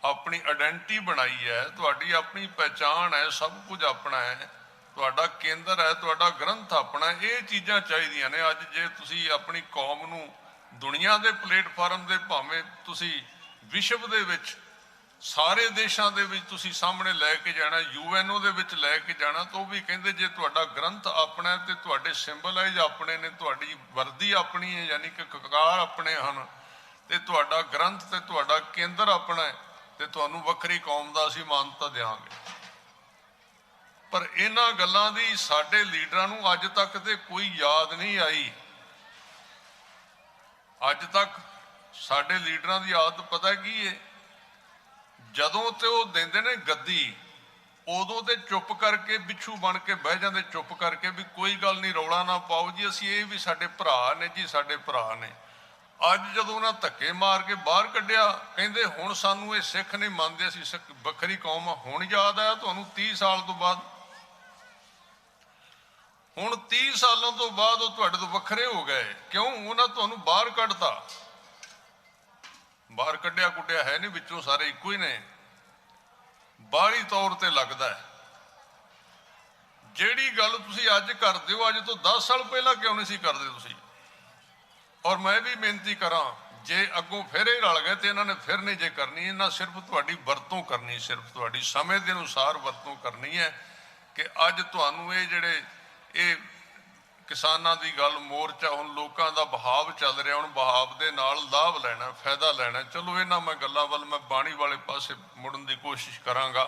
ਆਪਣੀ ਆਇਡੈਂਟੀ ਬਣਾਈ ਹੈ, ਤੁਹਾਡੀ ਆਪਣੀ ਪਹਿਚਾਣ ਹੈ, ਸਭ ਕੁਝ ਆਪਣਾ ਹੈ, ਤੁਹਾਡਾ ਕੇਂਦਰ ਹੈ, ਤੁਹਾਡਾ ਗ੍ਰੰਥ ਆਪਣਾ। ਇਹ ਚੀਜ਼ਾਂ ਚਾਹੀਦੀਆਂ ਨੇ। ਅੱਜ ਜੇ ਤੁਸੀਂ ਆਪਣੀ ਕੌਮ ਨੂੰ ਦੁਨੀਆ ਦੇ ਪਲੇਟਫਾਰਮ ਦੇ, ਭਾਵੇਂ ਤੁਸੀਂ ਵਿਸ਼ਵ ਦੇ ਵਿੱਚ ਸਾਰੇ ਦੇਸ਼ਾਂ ਦੇ ਵਿੱਚ ਤੁਸੀਂ ਸਾਹਮਣੇ ਲੈ ਕੇ ਜਾਣਾ, UNO ਦੇ ਵਿੱਚ ਲੈ ਕੇ ਜਾਣਾ, ਤਾਂ ਉਹ ਵੀ ਕਹਿੰਦੇ ਜੇ ਤੁਹਾਡਾ ਗ੍ਰੰਥ ਆਪਣਾ ਤੇ ਤੁਹਾਡੇ ਸਿੰਬਲਾਈਜ਼ ਆਪਣੇ ਨੇ, ਤੁਹਾਡੀ ਵਰਦੀ ਆਪਣੀ ਹੈ, ਯਾਨੀ ਕਿ ਕਕਾਰ ਆਪਣੇ ਹਨ, ਤੇ ਤੁਹਾਡਾ ਗ੍ਰੰਥ ਤੇ ਤੁਹਾਡਾ ਕੇਂਦਰ ਆਪਣਾ ਹੈ, ਤੇ ਤੁਹਾਨੂੰ ਵੱਖਰੀ ਕੌਮ ਦਾ ਅਸੀਂ ਮਾਨਤਾ ਦਿਆਂਗੇ। ਪਰ ਇਹਨਾਂ ਗੱਲਾਂ ਦੀ ਸਾਡੇ ਲੀਡਰਾਂ ਨੂੰ ਅੱਜ ਤੱਕ ਤੇ ਕੋਈ ਯਾਦ ਨਹੀਂ ਆਈ। ਅੱਜ ਤੱਕ ਸਾਡੇ ਲੀਡਰਾਂ ਦੀ ਆਦਤ ਪਤਾ ਕੀ ਹੈ? ਜਦੋਂ ਤੇ ਉਹ ਦਿੰਦੇ ਨੇ ਗੱਦੀ, ਉਦੋਂ ਤੇ ਚੁੱਪ ਕਰਕੇ ਬਿੱਛੂ ਬਣ ਕੇ ਬਹਿ ਜਾਂਦੇ, ਚੁੱਪ ਕਰਕੇ ਵੀ ਕੋਈ ਗੱਲ ਨਹੀਂ, ਰੌਲਾ ਨਾ ਪਾਓ ਜੀ, ਅਸੀਂ ਇਹ ਵੀ ਸਾਡੇ ਭਰਾ ਨੇ ਜੀ, ਸਾਡੇ ਭਰਾ ਨੇ। ਅੱਜ ਜਦੋਂ ਉਹਨਾਂ ਧੱਕੇ ਮਾਰ ਕੇ ਬਾਹਰ ਕੱਢਿਆ, ਕਹਿੰਦੇ ਹੁਣ ਸਾਨੂੰ ਇਹ ਸਿੱਖ ਨਹੀਂ ਮੰਨਦੇ, ਅਸੀਂ ਵੱਖਰੀ ਕੌਮ ਆ। ਹੁਣ ਯਾਦ ਆਇਆ ਤੁਹਾਨੂੰ 30 ਸਾਲ ਤੋਂ ਬਾਅਦ? ਹੁਣ 30 ਸਾਲਾਂ ਤੋਂ ਬਾਅਦ ਉਹ ਤੁਹਾਡੇ ਤੋਂ ਵੱਖਰੇ ਹੋ ਗਏ। ਕਿਉਂ? ਉਹਨਾਂ ਤੁਹਾਨੂੰ ਬਾਹਰ ਕੱਢਤਾ। ਬਾਹਰ ਕੱਢਿਆ ਕੁੱਟਿਆ ਹੈ ਨਹੀਂ, ਵਿੱਚੋਂ ਸਾਰੇ ਇੱਕੋ ਹੀ ਨੇ। ਬਾਹਰੀ ਤੌਰ ਤੇ ਲੱਗਦਾ ਹੈ। ਜਿਹੜੀ ਗੱਲ ਤੁਸੀਂ ਅੱਜ ਕਰਦੇ ਹੋ, ਅੱਜ ਤੋਂ 10 ਸਾਲ ਪਹਿਲਾਂ ਕਿਉਂ ਨਹੀਂ ਸੀ ਕਰਦੇ ਤੁਸੀਂ? ਔਰ ਮੈਂ ਵੀ ਬੇਨਤੀ ਕਰਾਂ, ਜੇ ਅੱਗੋਂ ਫਿਰ ਇਹ ਰਲ ਗਏ ਤੇ ਇਹਨਾਂ ਨੇ ਫਿਰ ਨਹੀਂ ਜੇ ਕਰਨੀ। ਇਹਨਾਂ ਸਿਰਫ ਤੁਹਾਡੀ ਵਰਤੋਂ ਕਰਨੀ, ਸਿਰਫ ਤੁਹਾਡੀ ਸਮੇਂ ਦੇ ਅਨੁਸਾਰ ਵਰਤੋਂ ਕਰਨੀ ਹੈ ਕਿ ਅੱਜ ਤੁਹਾਨੂੰ ਇਹ ਕਿਸਾਨਾਂ ਦੀ ਗੱਲ, ਮੋਰਚਾ, ਹੁਣ ਲੋਕਾਂ ਦਾ ਬਹਾਵ ਚੱਲ ਰਿਹਾ, ਹੁਣ ਬਹਾਵ ਦੇ ਨਾਲ ਲਾਭ ਲੈਣਾ, ਫਾਇਦਾ ਲੈਣਾ। ਚਲੋ ਇਹਨਾਂ ਮੈਂ ਗੱਲਾਂ ਵੱਲ ਮੈਂ ਬਾਣੀ ਵਾਲੇ ਪਾਸੇ ਮੁੜਨ ਦੀ ਕੋਸ਼ਿਸ਼ ਕਰਾਂਗਾ।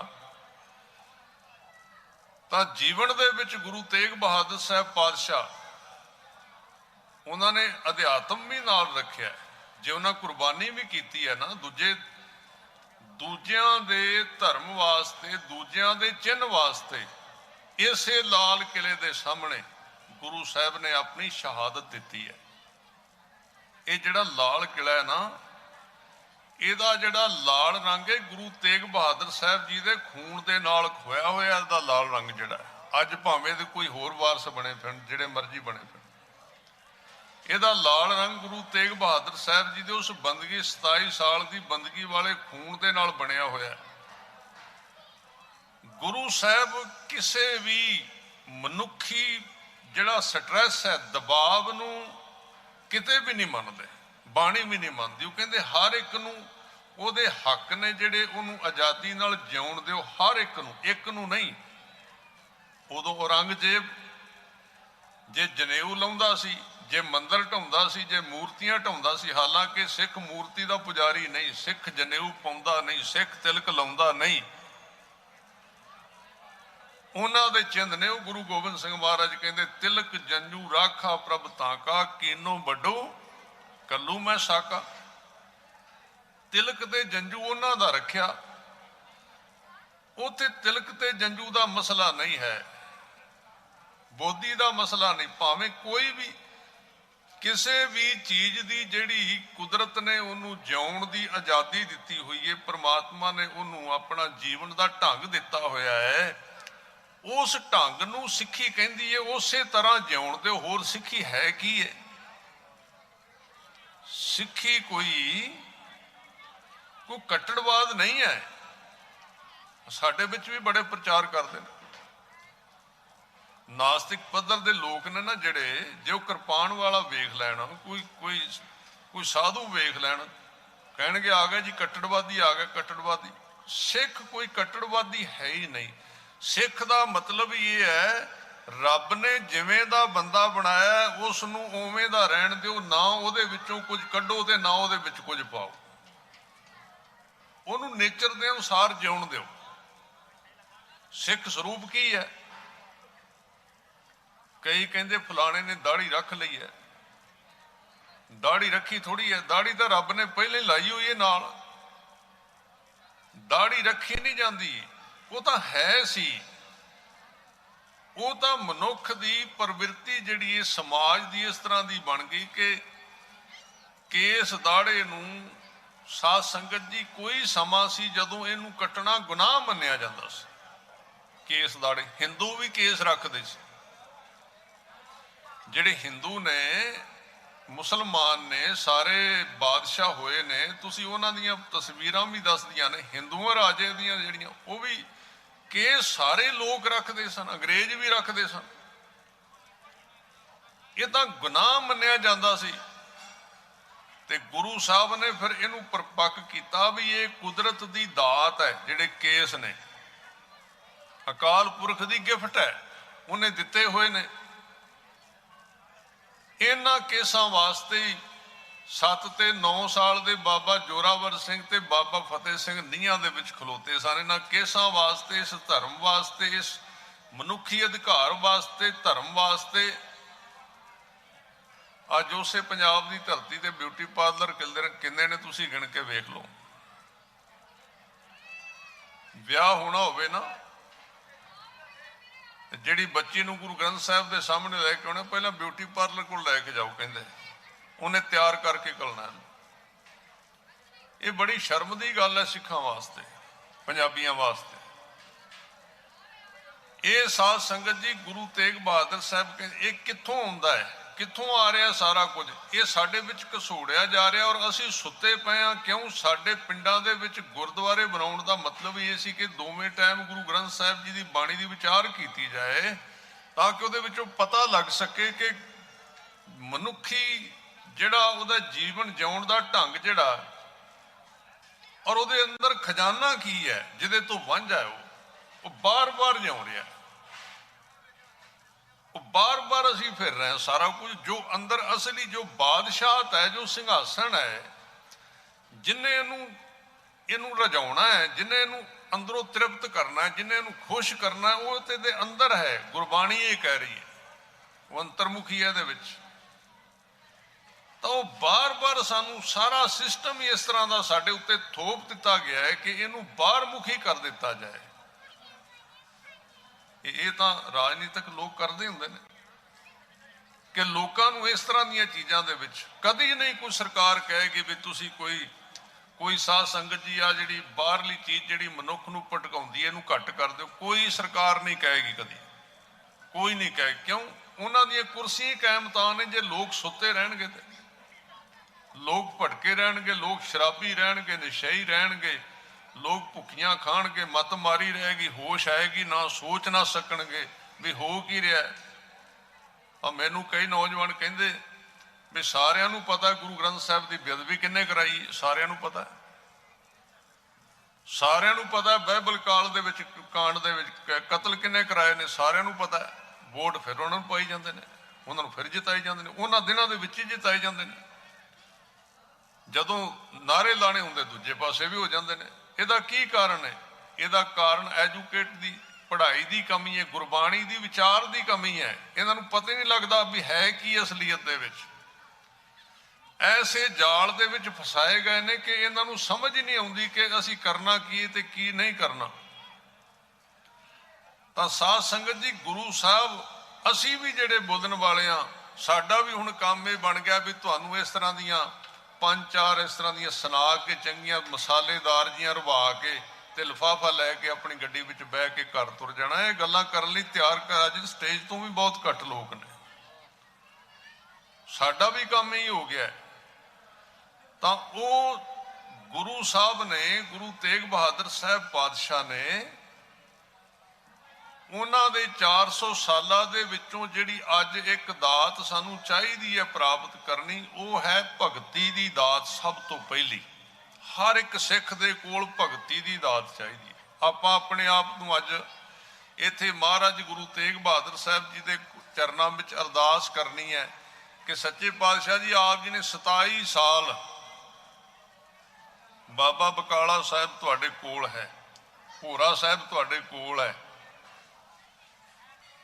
ਤਾਂ ਜੀਵਨ ਦੇ ਵਿੱਚ ਗੁਰੂ ਤੇਗ ਬਹਾਦਰ ਸਾਹਿਬ ਪਾਤਸ਼ਾਹ, ਉਹਨਾਂ ਨੇ ਅਧਿਆਤਮ ਵੀ ਨਾਲ ਰੱਖਿਆ। ਜੇ ਉਹਨਾਂ ਕੁਰਬਾਨੀ ਵੀ ਕੀਤੀ ਹੈ ਨਾ, ਦੂਜਿਆਂ ਦੇ ਧਰਮ ਵਾਸਤੇ, ਦੂਜਿਆਂ ਦੇ ਚਿੰਨ੍ਹ ਵਾਸਤੇ, ਇਸੇ ਲਾਲ ਕਿਲੇ ਦੇ ਸਾਹਮਣੇ ਗੁਰੂ ਸਾਹਿਬ ਨੇ ਆਪਣੀ ਸ਼ਹਾਦਤ ਦਿੱਤੀ ਹੈ। ਇਹ ਜਿਹੜਾ ਲਾਲ ਕਿਲਾ ਹੈ ਨਾ, ਇਹਦਾ ਜਿਹੜਾ ਲਾਲ ਰੰਗ ਹੈ, ਗੁਰੂ ਤੇਗ ਬਹਾਦਰ ਸਾਹਿਬ ਜੀ ਦੇ ਖੂਨ ਦੇ ਨਾਲ ਖੋਇਆ ਹੋਇਆ ਇਹਦਾ ਲਾਲ ਰੰਗ ਜਿਹੜਾ ਅੱਜ ਭਾਵੇਂ ਦੇ ਕੋਈ ਹੋਰ ਵਾਰਸ ਬਣੇ ਫਿਰਨ, ਜਿਹੜੇ ਮਰਜ਼ੀ ਬਣੇ ਫਿਰਨ, ਇਹਦਾ ਲਾਲ ਰੰਗ ਗੁਰੂ ਤੇਗ ਬਹਾਦਰ ਸਾਹਿਬ ਜੀ ਦੇ ਉਸ ਬੰਦਗੀ, 27 ਸਾਲ ਦੀ ਬੰਦਗੀ ਵਾਲੇ ਖੂਨ ਦੇ ਨਾਲ ਬਣਿਆ ਹੋਇਆ। ਗੁਰੂ ਸਾਹਿਬ ਕਿਸੇ ਵੀ ਮਨੁੱਖੀ ਜਿਹੜਾ ਸਟ੍ਰੈਸ ਹੈ, ਦਬਾਅ ਨੂੰ ਕਿਤੇ ਵੀ ਨਹੀਂ ਮੰਨਦੇ, ਬਾਣੀ ਵੀ ਨਹੀਂ ਮੰਨਦੀ। ਉਹ ਕਹਿੰਦੇ ਹਰ ਇੱਕ ਨੂੰ ਉਹਦੇ ਹੱਕ ਨੇ ਜਿਹੜੇ, ਉਹਨੂੰ ਆਜ਼ਾਦੀ ਨਾਲ ਜਿਉਣ ਦਿਓ ਹਰ ਇੱਕ ਨੂੰ ਨਹੀਂ। ਉਦੋਂ ਔਰੰਗਜ਼ੇਬ ਜੇ ਜਨੇਊ ਲਾਉਂਦਾ ਸੀ, ਜੇ ਮੰਦਰ ਢਾਉਂਦਾ ਸੀ, ਜੇ ਮੂਰਤੀਆਂ ਢਾਉਂਦਾ ਸੀ, ਹਾਲਾਂਕਿ ਸਿੱਖ ਮੂਰਤੀ ਦਾ ਪੁਜਾਰੀ ਨਹੀਂ, ਸਿੱਖ ਜਨੇਊ ਪਾਉਂਦਾ ਨਹੀਂ, ਸਿੱਖ ਤਿਲਕ ਲਾਉਂਦਾ ਨਹੀਂ। ਉਹਨਾਂ ਦੇ ਚਿੰਨ੍ਹ ਨੇ ਉਹ। ਗੁਰੂ ਗੋਬਿੰਦ ਸਿੰਘ ਮਹਾਰਾਜ ਕਹਿੰਦੇ ਤਿਲਕ ਜੰਜੂ ਰਾਖਾ ਪ੍ਰਭ ਤਾਂਕਾ, ਕੀਨੋ ਵੱਡੋ ਕੱਲੂ ਮੈਂ ਸਾਕਾ। ਤਿਲਕ ਤੇ ਜੰਜੂ ਉਹਨਾਂ ਦਾ ਰੱਖਿਆ। ਉੱਥੇ ਤਿਲਕ ਤੇ ਜੰਜੂ ਦਾ ਮਸਲਾ ਨਹੀਂ ਹੈ, ਬੋਧੀ ਦਾ ਮਸਲਾ ਨਹੀਂ। ਭਾਵੇਂ ਕੋਈ ਵੀ ਕਿਸੇ ਵੀ ਚੀਜ਼ ਦੀ ਜਿਹੜੀ ਕੁਦਰਤ ਨੇ ਉਹਨੂੰ ਜਿਉਣ ਦੀ ਆਜ਼ਾਦੀ ਦਿੱਤੀ ਹੋਈ ਹੈ, ਪ੍ਰਮਾਤਮਾ ਨੇ ਉਹਨੂੰ ਆਪਣਾ ਜੀਵਨ ਦਾ ਢੰਗ ਦਿੱਤਾ ਹੋਇਆ ਹੈ, ਉਸ ਢੰਗ ਨੂੰ ਸਿੱਖੀ ਕਹਿੰਦੀ ਹੈ। ਉਸੇ ਤਰ੍ਹਾਂ ਜਿਉਣ ਦਿਓ, ਹੋਰ ਸਿੱਖੀ ਹੈ ਕੀ ਹੈ? ਸਿੱਖੀ ਕੋਈ ਕੱਟੜਵਾਦ ਨਹੀਂ ਹੈ। ਸਾਡੇ ਵਿੱਚ ਵੀ ਬੜੇ ਪ੍ਰਚਾਰ ਕਰਦੇ ਨੇ ਨਾਸਤਿਕ ਪੱਧਰ ਦੇ ਲੋਕ ਨੇ ਨਾ ਜਿਹੜੇ, ਜੇ ਉਹ ਕਿਰਪਾਨ ਵਾਲਾ ਵੇਖ ਲੈਣ, ਕੋਈ ਸਾਧੂ ਵੇਖ ਲੈਣ, ਕਹਿਣਗੇ ਆ ਗਿਆ ਜੀ ਕੱਟੜਵਾਦੀ, ਆ ਗਿਆ ਕੱਟੜਵਾਦੀ। ਸਿੱਖ ਕੋਈ ਕੱਟੜਵਾਦੀ ਹੈ ਹੀ ਨਹੀਂ। ਸਿੱਖ ਦਾ ਮਤਲਬ ਇਹ ਹੈ, ਰੱਬ ਨੇ ਜਿਵੇਂ ਦਾ ਬੰਦਾ ਬਣਾਇਆ ਉਸ ਨੂੰ ਉਵੇਂ ਦਾ ਰਹਿਣ ਦਿਓ, ਨਾ ਉਹਦੇ ਵਿੱਚੋਂ ਕੁਝ ਕੱਢੋ ਤੇ ਨਾ ਉਹਦੇ ਵਿੱਚ ਕੁਝ ਪਾਓ। ਉਹਨੂੰ ਨੇਚਰ ਦੇ ਅਨੁਸਾਰ ਜਿਉਣ ਦਿਓ। ਸਿੱਖ ਸਰੂਪ ਕੀ ਹੈ? ਕਈ ਕਹਿੰਦੇ ਫਲਾਣੇ ਨੇ ਦਾੜੀ ਰੱਖ ਲਈ ਹੈ। ਦਾੜੀ ਰੱਖੀ ਥੋੜੀ ਹੈ, ਦਾੜੀ ਤਾਂ ਰੱਬ ਨੇ ਪਹਿਲਾਂ ਹੀ ਲਾਈ ਹੋਈ ਹੈ ਨਾਲ। ਦਾੜੀ ਰੱਖੀ ਨਹੀਂ ਜਾਂਦੀ, ਉਹ ਤਾਂ ਹੈ ਸੀ। ਉਹ ਤਾਂ ਮਨੁੱਖ ਦੀ ਪ੍ਰਵਿਰਤੀ ਜਿਹੜੀ ਹੈ ਸਮਾਜ ਦੀ ਇਸ ਤਰ੍ਹਾਂ ਦੀ ਬਣ ਗਈ ਕਿ ਕੇਸ ਦਾੜੇ ਨੂੰ, ਸਾਧ ਸੰਗਤ ਜੀ, ਕੋਈ ਸਮਾਂ ਸੀ ਜਦੋਂ ਇਹਨੂੰ ਕੱਟਣਾ ਗੁਨਾਹ ਮੰਨਿਆ ਜਾਂਦਾ ਸੀ। ਕੇਸ ਦਾੜੇ ਹਿੰਦੂ ਵੀ ਕੇਸ ਰੱਖਦੇ ਸੀ। ਜਿਹੜੇ ਹਿੰਦੂ ਨੇ, ਮੁਸਲਮਾਨ ਨੇ, ਸਾਰੇ ਬਾਦਸ਼ਾਹ ਹੋਏ ਨੇ, ਤੁਸੀਂ ਉਹਨਾਂ ਦੀਆਂ ਤਸਵੀਰਾਂ ਵੀ ਦੱਸਦੀਆਂ ਨੇ ਹਿੰਦੂਆਂ ਰਾਜੇ ਦੀਆਂ ਜਿਹੜੀਆਂ, ਉਹ ਵੀ ਕੇਸ ਸਾਰੇ ਲੋਕ ਰੱਖਦੇ ਸਨ, ਅੰਗਰੇਜ਼ ਵੀ ਰੱਖਦੇ ਸਨ। ਇਹ ਤਾਂ ਗੁਨਾਹ ਮੰਨਿਆ ਜਾਂਦਾ ਸੀ। ਤੇ ਗੁਰੂ ਸਾਹਿਬ ਨੇ ਫਿਰ ਇਹਨੂੰ ਪਰਪੱਕ ਕੀਤਾ ਵੀ ਇਹ ਕੁਦਰਤ ਦੀ ਦਾਤ ਹੈ। ਜਿਹੜੇ ਕੇਸ ਨੇ ਅਕਾਲ ਪੁਰਖ ਦੀ ਗਿਫਟ ਹੈ, ਉਹਨੇ ਦਿੱਤੇ ਹੋਏ ਨੇ। ਇਹਨਾਂ ਕੇਸਾਂ ਵਾਸਤੇ 7 ਤੇ 9 ਸਾਲ ਦੇ ਬਾਬਾ ਜੋਰਾਵਰ ਸਿੰਘ ਤੇ ਬਾਬਾ ਫਤਿਹ ਸਿੰਘ ਨੀਹਾਂ ਦੇ ਵਿੱਚ ਖਲੋਤੇ ਸਨ। ਇਹਨਾਂ ਕੇਸਾਂ ਵਾਸਤੇ, ਇਸ ਧਰਮ ਵਾਸਤੇ, ਇਸ ਮਨੁੱਖੀ ਅਧਿਕਾਰ ਵਾਸਤੇ, ਧਰਮ ਵਾਸਤੇ। ਅੱਜ ਉਸੇ ਪੰਜਾਬ ਦੀ ਧਰਤੀ ਤੇ ਬਿਊਟੀ ਪਾਰਲਰ ਕਿੰਨੇ ਨੇ ਤੁਸੀਂ ਗਿਣ ਕੇ ਵੇਖ ਲਓ। ਵਿਆਹ ਹੋਣਾ ਹੋਵੇ ਨਾ, ਜਿਹੜੀ ਬੱਚੀ ਨੂੰ ਗੁਰੂ ਗ੍ਰੰਥ ਸਾਹਿਬ ਦੇ ਸਾਹਮਣੇ ਲੈ ਕੇ ਆਉਣਾ, ਪਹਿਲਾਂ ਬਿਊਟੀ ਪਾਰਲਰ ਕੋਲ ਲੈ ਕੇ ਜਾਓ, ਕਹਿੰਦੇ ਉਹਨੇ ਤਿਆਰ ਕਰਕੇ ਘੱਲਣਾ। ਇਹ ਬੜੀ ਸ਼ਰਮ ਦੀ ਗੱਲ ਹੈ ਸਿੱਖਾਂ ਵਾਸਤੇ, ਪੰਜਾਬੀਆਂ ਵਾਸਤੇ। ਇਹ ਸਾਧ ਸੰਗਤ ਜੀ, ਗੁਰੂ ਤੇਗ ਬਹਾਦਰ ਸਾਹਿਬ ਕਹਿੰਦੇ ਇਹ ਕਿੱਥੋਂ ਆਉਂਦਾ ਹੈ, ਕਿੱਥੋਂ ਆ ਰਿਹਾ ਸਾਰਾ ਕੁਝ? ਇਹ ਸਾਡੇ ਵਿੱਚ ਘਸੋੜਿਆ ਜਾ ਰਿਹਾ ਔਰ ਅਸੀਂ ਸੁੱਤੇ ਪਏ ਹਾਂ। ਕਿਉਂ? ਸਾਡੇ ਪਿੰਡਾਂ ਦੇ ਵਿੱਚ ਗੁਰਦੁਆਰੇ ਬਣਾਉਣ ਦਾ ਮਤਲਬ ਇਹ ਸੀ ਕਿ ਦੋਵੇਂ ਟਾਈਮ ਗੁਰੂ ਗ੍ਰੰਥ ਸਾਹਿਬ ਜੀ ਦੀ ਬਾਣੀ ਦੀ ਵਿਚਾਰ ਕੀਤੀ ਜਾਏ, ਤਾਂ ਕਿ ਉਹਦੇ ਵਿੱਚੋਂ ਪਤਾ ਲੱਗ ਸਕੇ ਕਿ ਮਨੁੱਖੀ ਜਿਹੜਾ ਉਹਦਾ ਜੀਵਨ ਜਿਉਣ ਦਾ ਢੰਗ ਜਿਹੜਾ, ਔਰ ਉਹਦੇ ਅੰਦਰ ਖਜ਼ਾਨਾ ਕੀ ਹੈ ਜਿਹਦੇ ਤੋਂ ਵਾਂਝਾ ਹੈ, ਉਹ ਬਾਰ-ਬਾਰ ਜਿਉਂ ਰਿਹਾ। ਉਹ ਬਾਰ-ਬਾਰ ਅਸੀਂ ਫਿਰ ਰਹੇ ਹਾਂ। ਸਾਰਾ ਕੁਝ ਜੋ ਅੰਦਰ ਅਸਲੀ ਜੋ ਬਾਦਸ਼ਾਹਤ ਹੈ, ਜੋ ਸਿੰਘਾਸਣ ਹੈ, ਜਿੰਨੇ ਇਹਨੂੰ ਰਜਾਉਣਾ ਹੈ, ਜਿੰਨੇ ਇਹਨੂੰ ਅੰਦਰੋਂ ਤ੍ਰਿਪਤ ਕਰਨਾ ਹੈ, ਜਿੰਨੇ ਇਹਨੂੰ ਖੁਸ਼ ਕਰਨਾ ਹੈ, ਉਹ ਤੇ ਦੇ ਅੰਦਰ ਹੈ। ਗੁਰਬਾਣੀ ਇਹ ਕਹਿ ਰਹੀ ਹੈ, ਉਹ ਅੰਤਰਮੁਖੀ ਹੈ ਇਹਦੇ ਵਿੱਚ। ਤਾਂ ਉਹ ਬਾਰ-ਬਾਰ ਸਾਨੂੰ ਸਾਰਾ ਸਿਸਟਮ ਹੀ ਇਸ ਤਰ੍ਹਾਂ ਦਾ ਸਾਡੇ ਉੱਤੇ ਥੋਪ ਦਿੱਤਾ ਗਿਆ ਹੈ ਕਿ ਇਹਨੂੰ ਬਾਹਰਮੁਖੀ ਕਰ ਦਿੱਤਾ ਜਾਏ। ਇਹ ਤਾਂ ਰਾਜਨੀਤਿਕ ਲੋਕ ਕਰਦੇ ਹੁੰਦੇ ਨੇ ਕਿ ਲੋਕਾਂ ਨੂੰ ਇਸ ਤਰ੍ਹਾਂ ਦੀਆਂ ਚੀਜ਼ਾਂ ਦੇ ਵਿੱਚ ਕਦੀ ਨਹੀਂ ਕੋਈ ਸਰਕਾਰ ਕਹੇਗੀ ਵੀ ਤੁਸੀਂ ਕੋਈ ਸਾਧ ਸੰਗਤ ਜੀ ਆ ਜਿਹੜੀ ਬਾਹਰਲੀ ਚੀਜ਼ ਜਿਹੜੀ ਮਨੁੱਖ ਨੂੰ ਭਟਕਾਉਂਦੀ ਹੈ ਇਹਨੂੰ ਘੱਟ ਕਰ ਦਿਓ। ਕੋਈ ਸਰਕਾਰ ਨਹੀਂ ਕਹੇਗੀ, ਕਦੀ ਕੋਈ ਨਹੀਂ ਕਹੇ। ਕਿਉਂ? ਉਹਨਾਂ ਦੀਆਂ ਕੁਰਸੀਆਂ ਕਾਇਮ ਤਾਂ ਨੇ ਜੇ ਲੋਕ ਸੁੱਤੇ ਰਹਿਣਗੇ, ਤੇ ਲੋਕ ਭਟਕੇ ਰਹਿਣਗੇ, ਲੋਕ ਸ਼ਰਾਬੀ ਰਹਿਣਗੇ, ਨਸ਼ਈ ਰਹਿਣਗੇ, ਲੋਕ ਭੁੱਖੀਆਂ ਖਾਣਗੇ, ਮੱਤ ਮਾਰੀ ਰਹੇਗੀ, ਹੋਸ਼ ਆਏਗੀ ਨਾ, ਸੋਚ ਨਾ ਸਕਣਗੇ ਵੀ ਹੋ ਕੀ ਰਿਹਾ। ਮੈਨੂੰ ਕਈ ਨੌਜਵਾਨ ਕਹਿੰਦੇ ਵੀ ਸਾਰਿਆਂ ਨੂੰ ਪਤਾ ਗੁਰੂ ਗ੍ਰੰਥ ਸਾਹਿਬ ਦੀ ਬੇਅਦਬੀ ਕਿੰਨੇ ਕਰਾਈ, ਸਾਰਿਆਂ ਨੂੰ ਪਤਾ। ਸਾਰਿਆਂ ਨੂੰ ਪਤਾ ਬਾਈਬਲ ਕਾਲ ਦੇ ਵਿੱਚ ਕਾਂਡ ਦੇ ਵਿੱਚ ਕਤਲ ਕਿੰਨੇ ਕਰਾਏ ਨੇ, ਸਾਰਿਆਂ ਨੂੰ ਪਤਾ। ਵੋਟ ਫਿਰ ਉਹਨਾਂ ਨੂੰ ਪਾਈ ਜਾਂਦੇ ਨੇ, ਉਹਨਾਂ ਨੂੰ ਫਿਰ ਜਿਤਾਈ ਜਾਂਦੇ ਨੇ, ਉਹਨਾਂ ਦਿਨਾਂ ਦੇ ਵਿੱਚ ਹੀ ਜਿਤਾਏ ਜਾਂਦੇ ਨੇ। ਜਦੋਂ ਨਾਅਰੇ ਲਾਣੇ ਹੁੰਦੇ ਦੂਜੇ ਪਾਸੇ ਵੀ ਹੋ ਜਾਂਦੇ ਨੇ। ਇਹਦਾ ਕੀ ਕਾਰਨ ਹੈ? ਇਹਦਾ ਕਾਰਨ ਐਜੂਕੇਟ ਦੀ ਪੜ੍ਹਾਈ ਦੀ ਕਮੀ ਹੈ, ਗੁਰਬਾਣੀ ਦੀ ਵਿਚਾਰ ਦੀ ਕਮੀ ਹੈ। ਇਹਨਾਂ ਨੂੰ ਪਤਾ ਹੀ ਨਹੀਂ ਲੱਗਦਾ ਵੀ ਹੈ ਕੀ ਅਸਲੀਅਤ ਦੇ ਵਿੱਚ। ਐਸੇ ਜਾਲ ਦੇ ਵਿੱਚ ਫਸਾਏ ਗਏ ਨੇ ਕਿ ਇਹਨਾਂ ਨੂੰ ਸਮਝ ਹੀ ਨਹੀਂ ਆਉਂਦੀ ਕਿ ਅਸੀਂ ਕਰਨਾ ਕੀ ਤੇ ਕੀ ਨਹੀਂ ਕਰਨਾ। ਤਾਂ ਸਾਧ ਸੰਗਤ ਜੀ, ਗੁਰੂ ਸਾਹਿਬ, ਅਸੀਂ ਵੀ ਜਿਹੜੇ ਬੋਲਣ ਵਾਲੇ ਆ, ਸਾਡਾ ਵੀ ਹੁਣ ਕੰਮ ਇਹ ਬਣ ਗਿਆ ਵੀ ਤੁਹਾਨੂੰ ਇਸ ਤਰ੍ਹਾਂ ਦੀਆਂ 5-4 ਇਸ ਤਰ੍ਹਾਂ ਦੀਆਂ ਸੁਣਾ ਕੇ ਚੰਗੀਆਂ ਮਸਾਲੇਦਾਰ ਜੀਆਂ ਰਵਾ ਕੇ ਤੇ ਲਿਫਾਫਾ ਲੈ ਕੇ ਆਪਣੀ ਗੱਡੀ ਵਿੱਚ ਬਹਿ ਕੇ ਘਰ ਤੁਰ ਜਾਣਾ। ਇਹ ਗੱਲਾਂ ਕਰਨ ਲਈ ਤਿਆਰ ਕਰ ਅੱਜ ਸਟੇਜ ਤੋਂ ਵੀ ਬਹੁਤ ਘੱਟ ਲੋਕ ਨੇ। ਸਾਡਾ ਵੀ ਕੰਮ ਹੀ ਹੋ ਗਿਆ। ਤਾਂ ਉਹ ਗੁਰੂ ਸਾਹਿਬ ਨੇ, ਗੁਰੂ ਤੇਗ ਬਹਾਦਰ ਸਾਹਿਬ ਪਾਤਸ਼ਾਹ ਨੇ, ਉਹਨਾਂ ਦੇ 400 ਸਾਲਾਂ ਦੇ ਵਿੱਚੋਂ ਜਿਹੜੀ ਅੱਜ ਇੱਕ ਦਾਤ ਸਾਨੂੰ ਚਾਹੀਦੀ ਹੈ ਪ੍ਰਾਪਤ ਕਰਨੀ, ਉਹ ਹੈ ਭਗਤੀ ਦੀ ਦਾਤ। ਸਭ ਤੋਂ ਪਹਿਲੀ ਹਰ ਇੱਕ ਸਿੱਖ ਦੇ ਕੋਲ ਭਗਤੀ ਦੀ ਦਾਤ ਚਾਹੀਦੀ ਹੈ। ਆਪਾਂ ਆਪਣੇ ਆਪ ਨੂੰ ਅੱਜ ਇੱਥੇ ਮਹਾਰਾਜ ਗੁਰੂ ਤੇਗ ਬਹਾਦਰ ਸਾਹਿਬ ਜੀ ਦੇ ਚਰਨਾਂ ਵਿੱਚ ਅਰਦਾਸ ਕਰਨੀ ਹੈ ਕਿ ਸੱਚੇ ਪਾਤਸ਼ਾਹ ਜੀ, ਆਪ ਜੀ ਨੇ 27 ਸਾਲ ਬਾਬਾ ਬਕਾਲਾ ਸਾਹਿਬ ਤੁਹਾਡੇ ਕੋਲ ਹੈ, ਭੋਰਾ ਸਾਹਿਬ ਤੁਹਾਡੇ ਕੋਲ ਹੈ।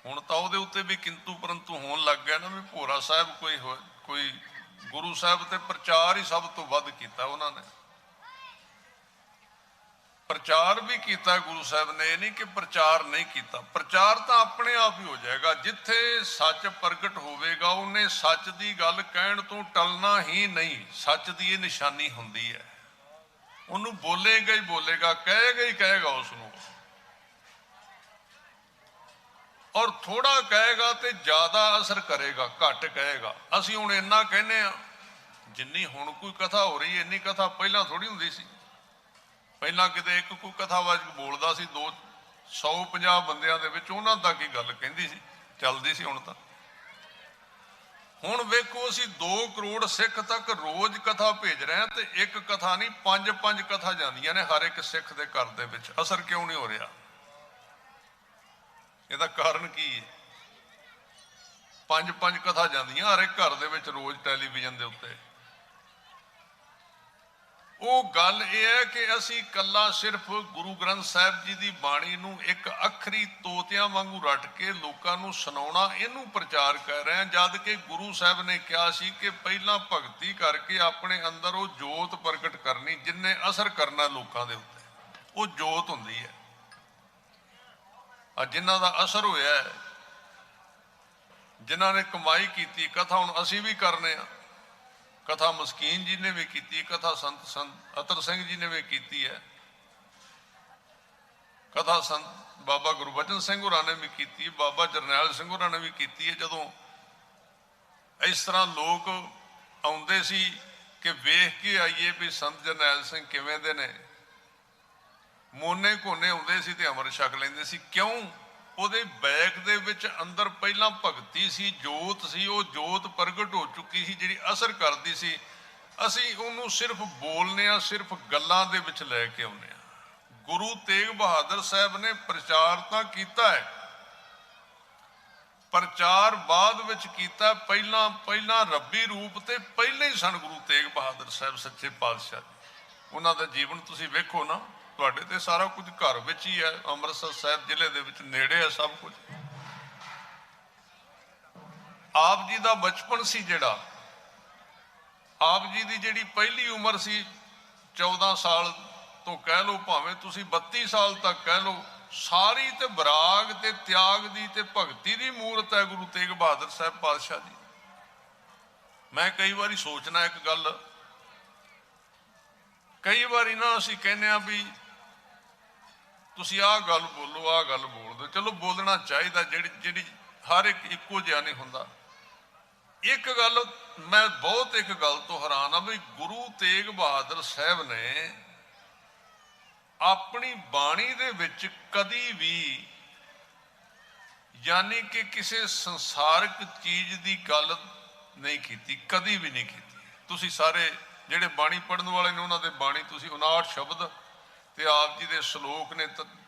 ਹੁਣ ਤਾਂ ਉਹਦੇ ਉੱਤੇ ਵੀ ਕਿੰਤੂ ਪਰੰਤੂ ਹੋਣ ਲੱਗ ਗਿਆ ਨਾ ਵੀ ਭੋਰਾ ਸਾਹਿਬ ਕੋਈ ਗੁਰੂ ਸਾਹਿਬ ਤੇ ਪ੍ਰਚਾਰ ਹੀ ਸਭ ਤੋਂ ਵੱਧ ਕੀਤਾ। ਉਹਨਾਂ ਨੇ ਪ੍ਰਚਾਰ ਵੀ ਕੀਤਾ ਗੁਰੂ ਸਾਹਿਬ ਨੇ, ਇਹ ਨਹੀਂ ਕਿ ਪ੍ਰਚਾਰ ਨਹੀਂ ਕੀਤਾ। ਪ੍ਰਚਾਰ ਤਾਂ ਆਪਣੇ ਆਪ ਹੀ ਹੋ ਜਾਏਗਾ। ਜਿੱਥੇ ਸੱਚ ਪ੍ਰਗਟ ਹੋਵੇਗਾ ਉਹਨੇ ਸੱਚ ਦੀ ਗੱਲ ਕਹਿਣ ਤੋਂ ਟਲਣਾ ਹੀ ਨਹੀਂ। ਸੱਚ ਦੀ ਇਹ ਨਿਸ਼ਾਨੀ ਹੁੰਦੀ ਹੈ, ਉਹਨੂੰ ਬੋਲੇਗਾ ਹੀ ਬੋਲੇਗਾ, ਕਹੇਗਾ ਹੀ ਕਹੇਗਾ ਉਸ ਨੂੰ। ਔਰ ਥੋੜਾ ਕਹੇਗਾ ਤੇ ਜ਼ਿਆਦਾ ਅਸਰ ਕਰੇਗਾ, ਘੱਟ ਕਹੇਗਾ। ਅਸੀਂ ਹੁਣ ਇੰਨਾ ਕਹਿੰਦੇ ਆ, ਜਿੰਨੀ ਹੁਣ ਕੋਈ ਕਥਾ ਹੋ ਰਹੀ, ਇੰਨੀ ਕਥਾ ਪਹਿਲਾਂ ਥੋੜੀ ਹੁੰਦੀ ਸੀ। ਪਹਿਲਾਂ ਕਿਤੇ ਇੱਕ ਕੋਈ ਕਥਾਵਾਚਕ ਬੋਲਦਾ ਸੀ, 150 ਬੰਦਿਆਂ ਦੇ ਵਿੱਚ ਉਹਨਾਂ ਤੱਕ ਹੀ ਗੱਲ ਕਹਿੰਦੀ ਸੀ, ਚੱਲਦੀ ਸੀ। ਹੁਣ ਵੇਖੋ, ਅਸੀਂ 2 ਕਰੋੜ ਸਿੱਖ ਤੱਕ ਰੋਜ਼ ਕਥਾ ਭੇਜ ਰਹੇ ਹਾਂ ਤੇ ਇੱਕ ਕਥਾ ਨਹੀਂ, 5 ਕਥਾ ਜਾਂਦੀਆਂ ਨੇ ਹਰ ਇੱਕ ਸਿੱਖ ਦੇ ਘਰ ਦੇ ਵਿੱਚ। ਅਸਰ ਕਿਉਂ ਨਹੀਂ ਹੋ ਰਿਹਾ? ਇਹਦਾ ਕਾਰਨ ਕੀ ਹੈ? 5 ਕਥਾ ਜਾਂਦੀਆਂ ਹਰ ਇੱਕ ਘਰ ਦੇ ਵਿੱਚ ਰੋਜ਼ ਟੈਲੀਵਿਜ਼ਨ ਦੇ ਉੱਤੇ। ਉਹ ਗੱਲ ਇਹ ਹੈ ਕਿ ਅਸੀਂ ਕੱਲਾ ਸਿਰਫ ਗੁਰੂ ਗ੍ਰੰਥ ਸਾਹਿਬ ਜੀ ਦੀ ਬਾਣੀ ਨੂੰ ਇੱਕ ਅੱਖਰੀ ਤੋਤਿਆਂ ਵਾਂਗੂ ਰੱਟ ਕੇ ਲੋਕਾਂ ਨੂੰ ਸੁਣਾਉਣਾ, ਇਹਨੂੰ ਪ੍ਰਚਾਰ ਕਰ ਰਹੇ ਹਾਂ। ਜਦ ਕਿ ਗੁਰੂ ਸਾਹਿਬ ਨੇ ਕਿਹਾ ਸੀ ਕਿ ਪਹਿਲਾਂ ਭਗਤੀ ਕਰਕੇ ਆਪਣੇ ਅੰਦਰ ਉਹ ਜੋਤ ਪ੍ਰਗਟ ਕਰਨੀ ਜਿੰਨੇ ਅਸਰ ਕਰਨਾ ਲੋਕਾਂ ਦੇ ਉੱਤੇ। ਉਹ ਜੋਤ ਹੁੰਦੀ ਹੈ। ਜਿਨ੍ਹਾਂ ਦਾ ਅਸਰ ਹੋਇਆ, ਜਿਨ੍ਹਾਂ ਨੇ ਕਮਾਈ ਕੀਤੀ, ਕਥਾ ਹੁਣ ਅਸੀਂ ਵੀ ਕਰਨੇ ਆ। ਕਥਾ ਮਸਕੀਨ ਜੀ ਨੇ ਵੀ ਕੀਤੀ, ਕਥਾ ਸੰਤ ਅਤਰ ਸਿੰਘ ਜੀ ਨੇ ਵੀ ਕੀਤੀ ਹੈ, ਕਥਾ ਸੰਤ ਬਾਬਾ ਗੁਰਬਚਨ ਸਿੰਘ ਹੋਰਾਂ ਨੇ ਵੀ ਕੀਤੀ, ਬਾਬਾ ਜਰਨੈਲ ਸਿੰਘ ਹੋਰਾਂ ਨੇ ਵੀ ਕੀਤੀ ਹੈ। ਜਦੋਂ ਇਸ ਤਰ੍ਹਾਂ ਲੋਕ ਆਉਂਦੇ ਸੀ ਕਿ ਵੇਖ ਕੇ ਆਈਏ ਵੀ ਸੰਤ ਜਰਨੈਲ ਸਿੰਘ ਕਿਵੇਂ ਦੇ ਨੇ, ਮੋਨੇ ਕੋਨੇ ਆਉਂਦੇ ਸੀ ਤੇ ਅੰਮ੍ਰਿਤ ਛਕ ਲੈਂਦੇ ਸੀ। ਕਿਉਂ? ਉਹਦੇ ਬੈਕ ਦੇ ਵਿੱਚ ਅੰਦਰ ਪਹਿਲਾਂ ਭਗਤੀ ਸੀ, ਜੋਤ ਸੀ। ਉਹ ਜੋਤ ਪ੍ਰਗਟ ਹੋ ਚੁੱਕੀ ਸੀ ਜਿਹੜੀ ਅਸਰ ਕਰਦੀ ਸੀ। ਅਸੀਂ ਉਹਨੂੰ ਸਿਰਫ ਬੋਲਨੇ ਆ, ਸਿਰਫ ਗੱਲਾਂ ਦੇ ਵਿੱਚ ਲੈ ਕੇ ਆਉਂਦੇ ਆ। ਗੁਰੂ ਤੇਗ ਬਹਾਦਰ ਸਾਹਿਬ ਨੇ ਪ੍ਰਚਾਰ ਤਾਂ ਕੀਤਾ ਹੈ, ਪ੍ਰਚਾਰ ਬਾਅਦ ਵਿੱਚ ਕੀਤਾ। ਪਹਿਲਾਂ ਰੱਬੀ ਰੂਪ ਤੇ ਪਹਿਲੇ ਹੀ ਸਨ ਗੁਰੂ ਤੇਗ ਬਹਾਦਰ ਸਾਹਿਬ ਸੱਚੇ ਪਾਤਸ਼ਾਹ। ਉਹਨਾਂ ਦਾ ਜੀਵਨ ਤੁਸੀਂ ਵੇਖੋ ਨਾ, ਤੁਹਾਡੇ ਤੇ ਸਾਰਾ ਕੁਝ ਘਰ ਵਿੱਚ ਹੀ ਹੈ। ਅੰਮ੍ਰਿਤਸਰ ਸਾਹਿਬ ਜ਼ਿਲ੍ਹੇ ਦੇ ਵਿੱਚ ਨੇੜੇ ਹੈ ਸਭ ਕੁਝ। ਆਪ ਜੀ ਦਾ ਬਚਪਨ ਸੀ ਜਿਹੜਾ, ਆਪ ਜੀ ਦੀ ਜਿਹੜੀ ਪਹਿਲੀ ਉਮਰ ਸੀ 14 ਸਾਲ ਤੋਂ ਕਹਿ ਲਓ, ਭਾਵੇਂ ਤੁਸੀਂ 32 ਸਾਲ ਤੱਕ ਕਹਿ ਲਓ, ਸਾਰੀ ਤੇ ਬਰਾਗ ਤੇ ਤਿਆਗ ਦੀ ਤੇ ਭਗਤੀ ਦੀ ਮੂਰਤ ਹੈ ਗੁਰੂ ਤੇਗ ਬਹਾਦਰ ਸਾਹਿਬ ਪਾਤਸ਼ਾਹ ਜੀ। ਮੈਂ ਕਈ ਵਾਰੀ ਸੋਚਣਾ ਇੱਕ ਗੱਲ, ਕਈ ਵਾਰੀ ਨਾ ਅਸੀਂ ਕਹਿੰਦੇ ਆ ਵੀ ਤੁਸੀਂ ਆਹ ਗੱਲ ਬੋਲੋ, ਆਹ ਗੱਲ ਬੋਲ ਦਿਓ। ਚਲੋ ਬੋਲਣਾ ਚਾਹੀਦਾ, ਜਿਹੜੀ ਹਰ ਇੱਕ ਇੱਕੋ ਜਿਹਾ ਨਹੀਂ ਹੁੰਦਾ। ਇੱਕ ਗੱਲ ਮੈਂ ਬਹੁਤ ਇੱਕ ਗੱਲ ਤੋਂ ਹੈਰਾਨ ਆ ਵੀ ਗੁਰੂ ਤੇਗ ਬਹਾਦਰ ਸਾਹਿਬ ਨੇ ਆਪਣੀ ਬਾਣੀ ਦੇ ਵਿੱਚ ਕਦੀ ਵੀ ਯਾਨੀ ਕਿ ਕਿਸੇ ਸੰਸਾਰਿਕ ਚੀਜ਼ ਦੀ ਗੱਲ ਨਹੀਂ ਕੀਤੀ, ਕਦੀ ਵੀ ਨਹੀਂ ਕੀਤੀ। ਤੁਸੀਂ ਸਾਰੇ ਜਿਹੜੇ ਬਾਣੀ ਪੜ੍ਹਨ ਵਾਲੇ ਨੇ ਉਹਨਾਂ ਦੇ ਬਾਣੀ ਤੁਸੀਂ 59 ਸ਼ਬਦ ਤੇ ਆਪ ਜੀ ਦੇ ਸ਼ਲੋਕ ਨੇ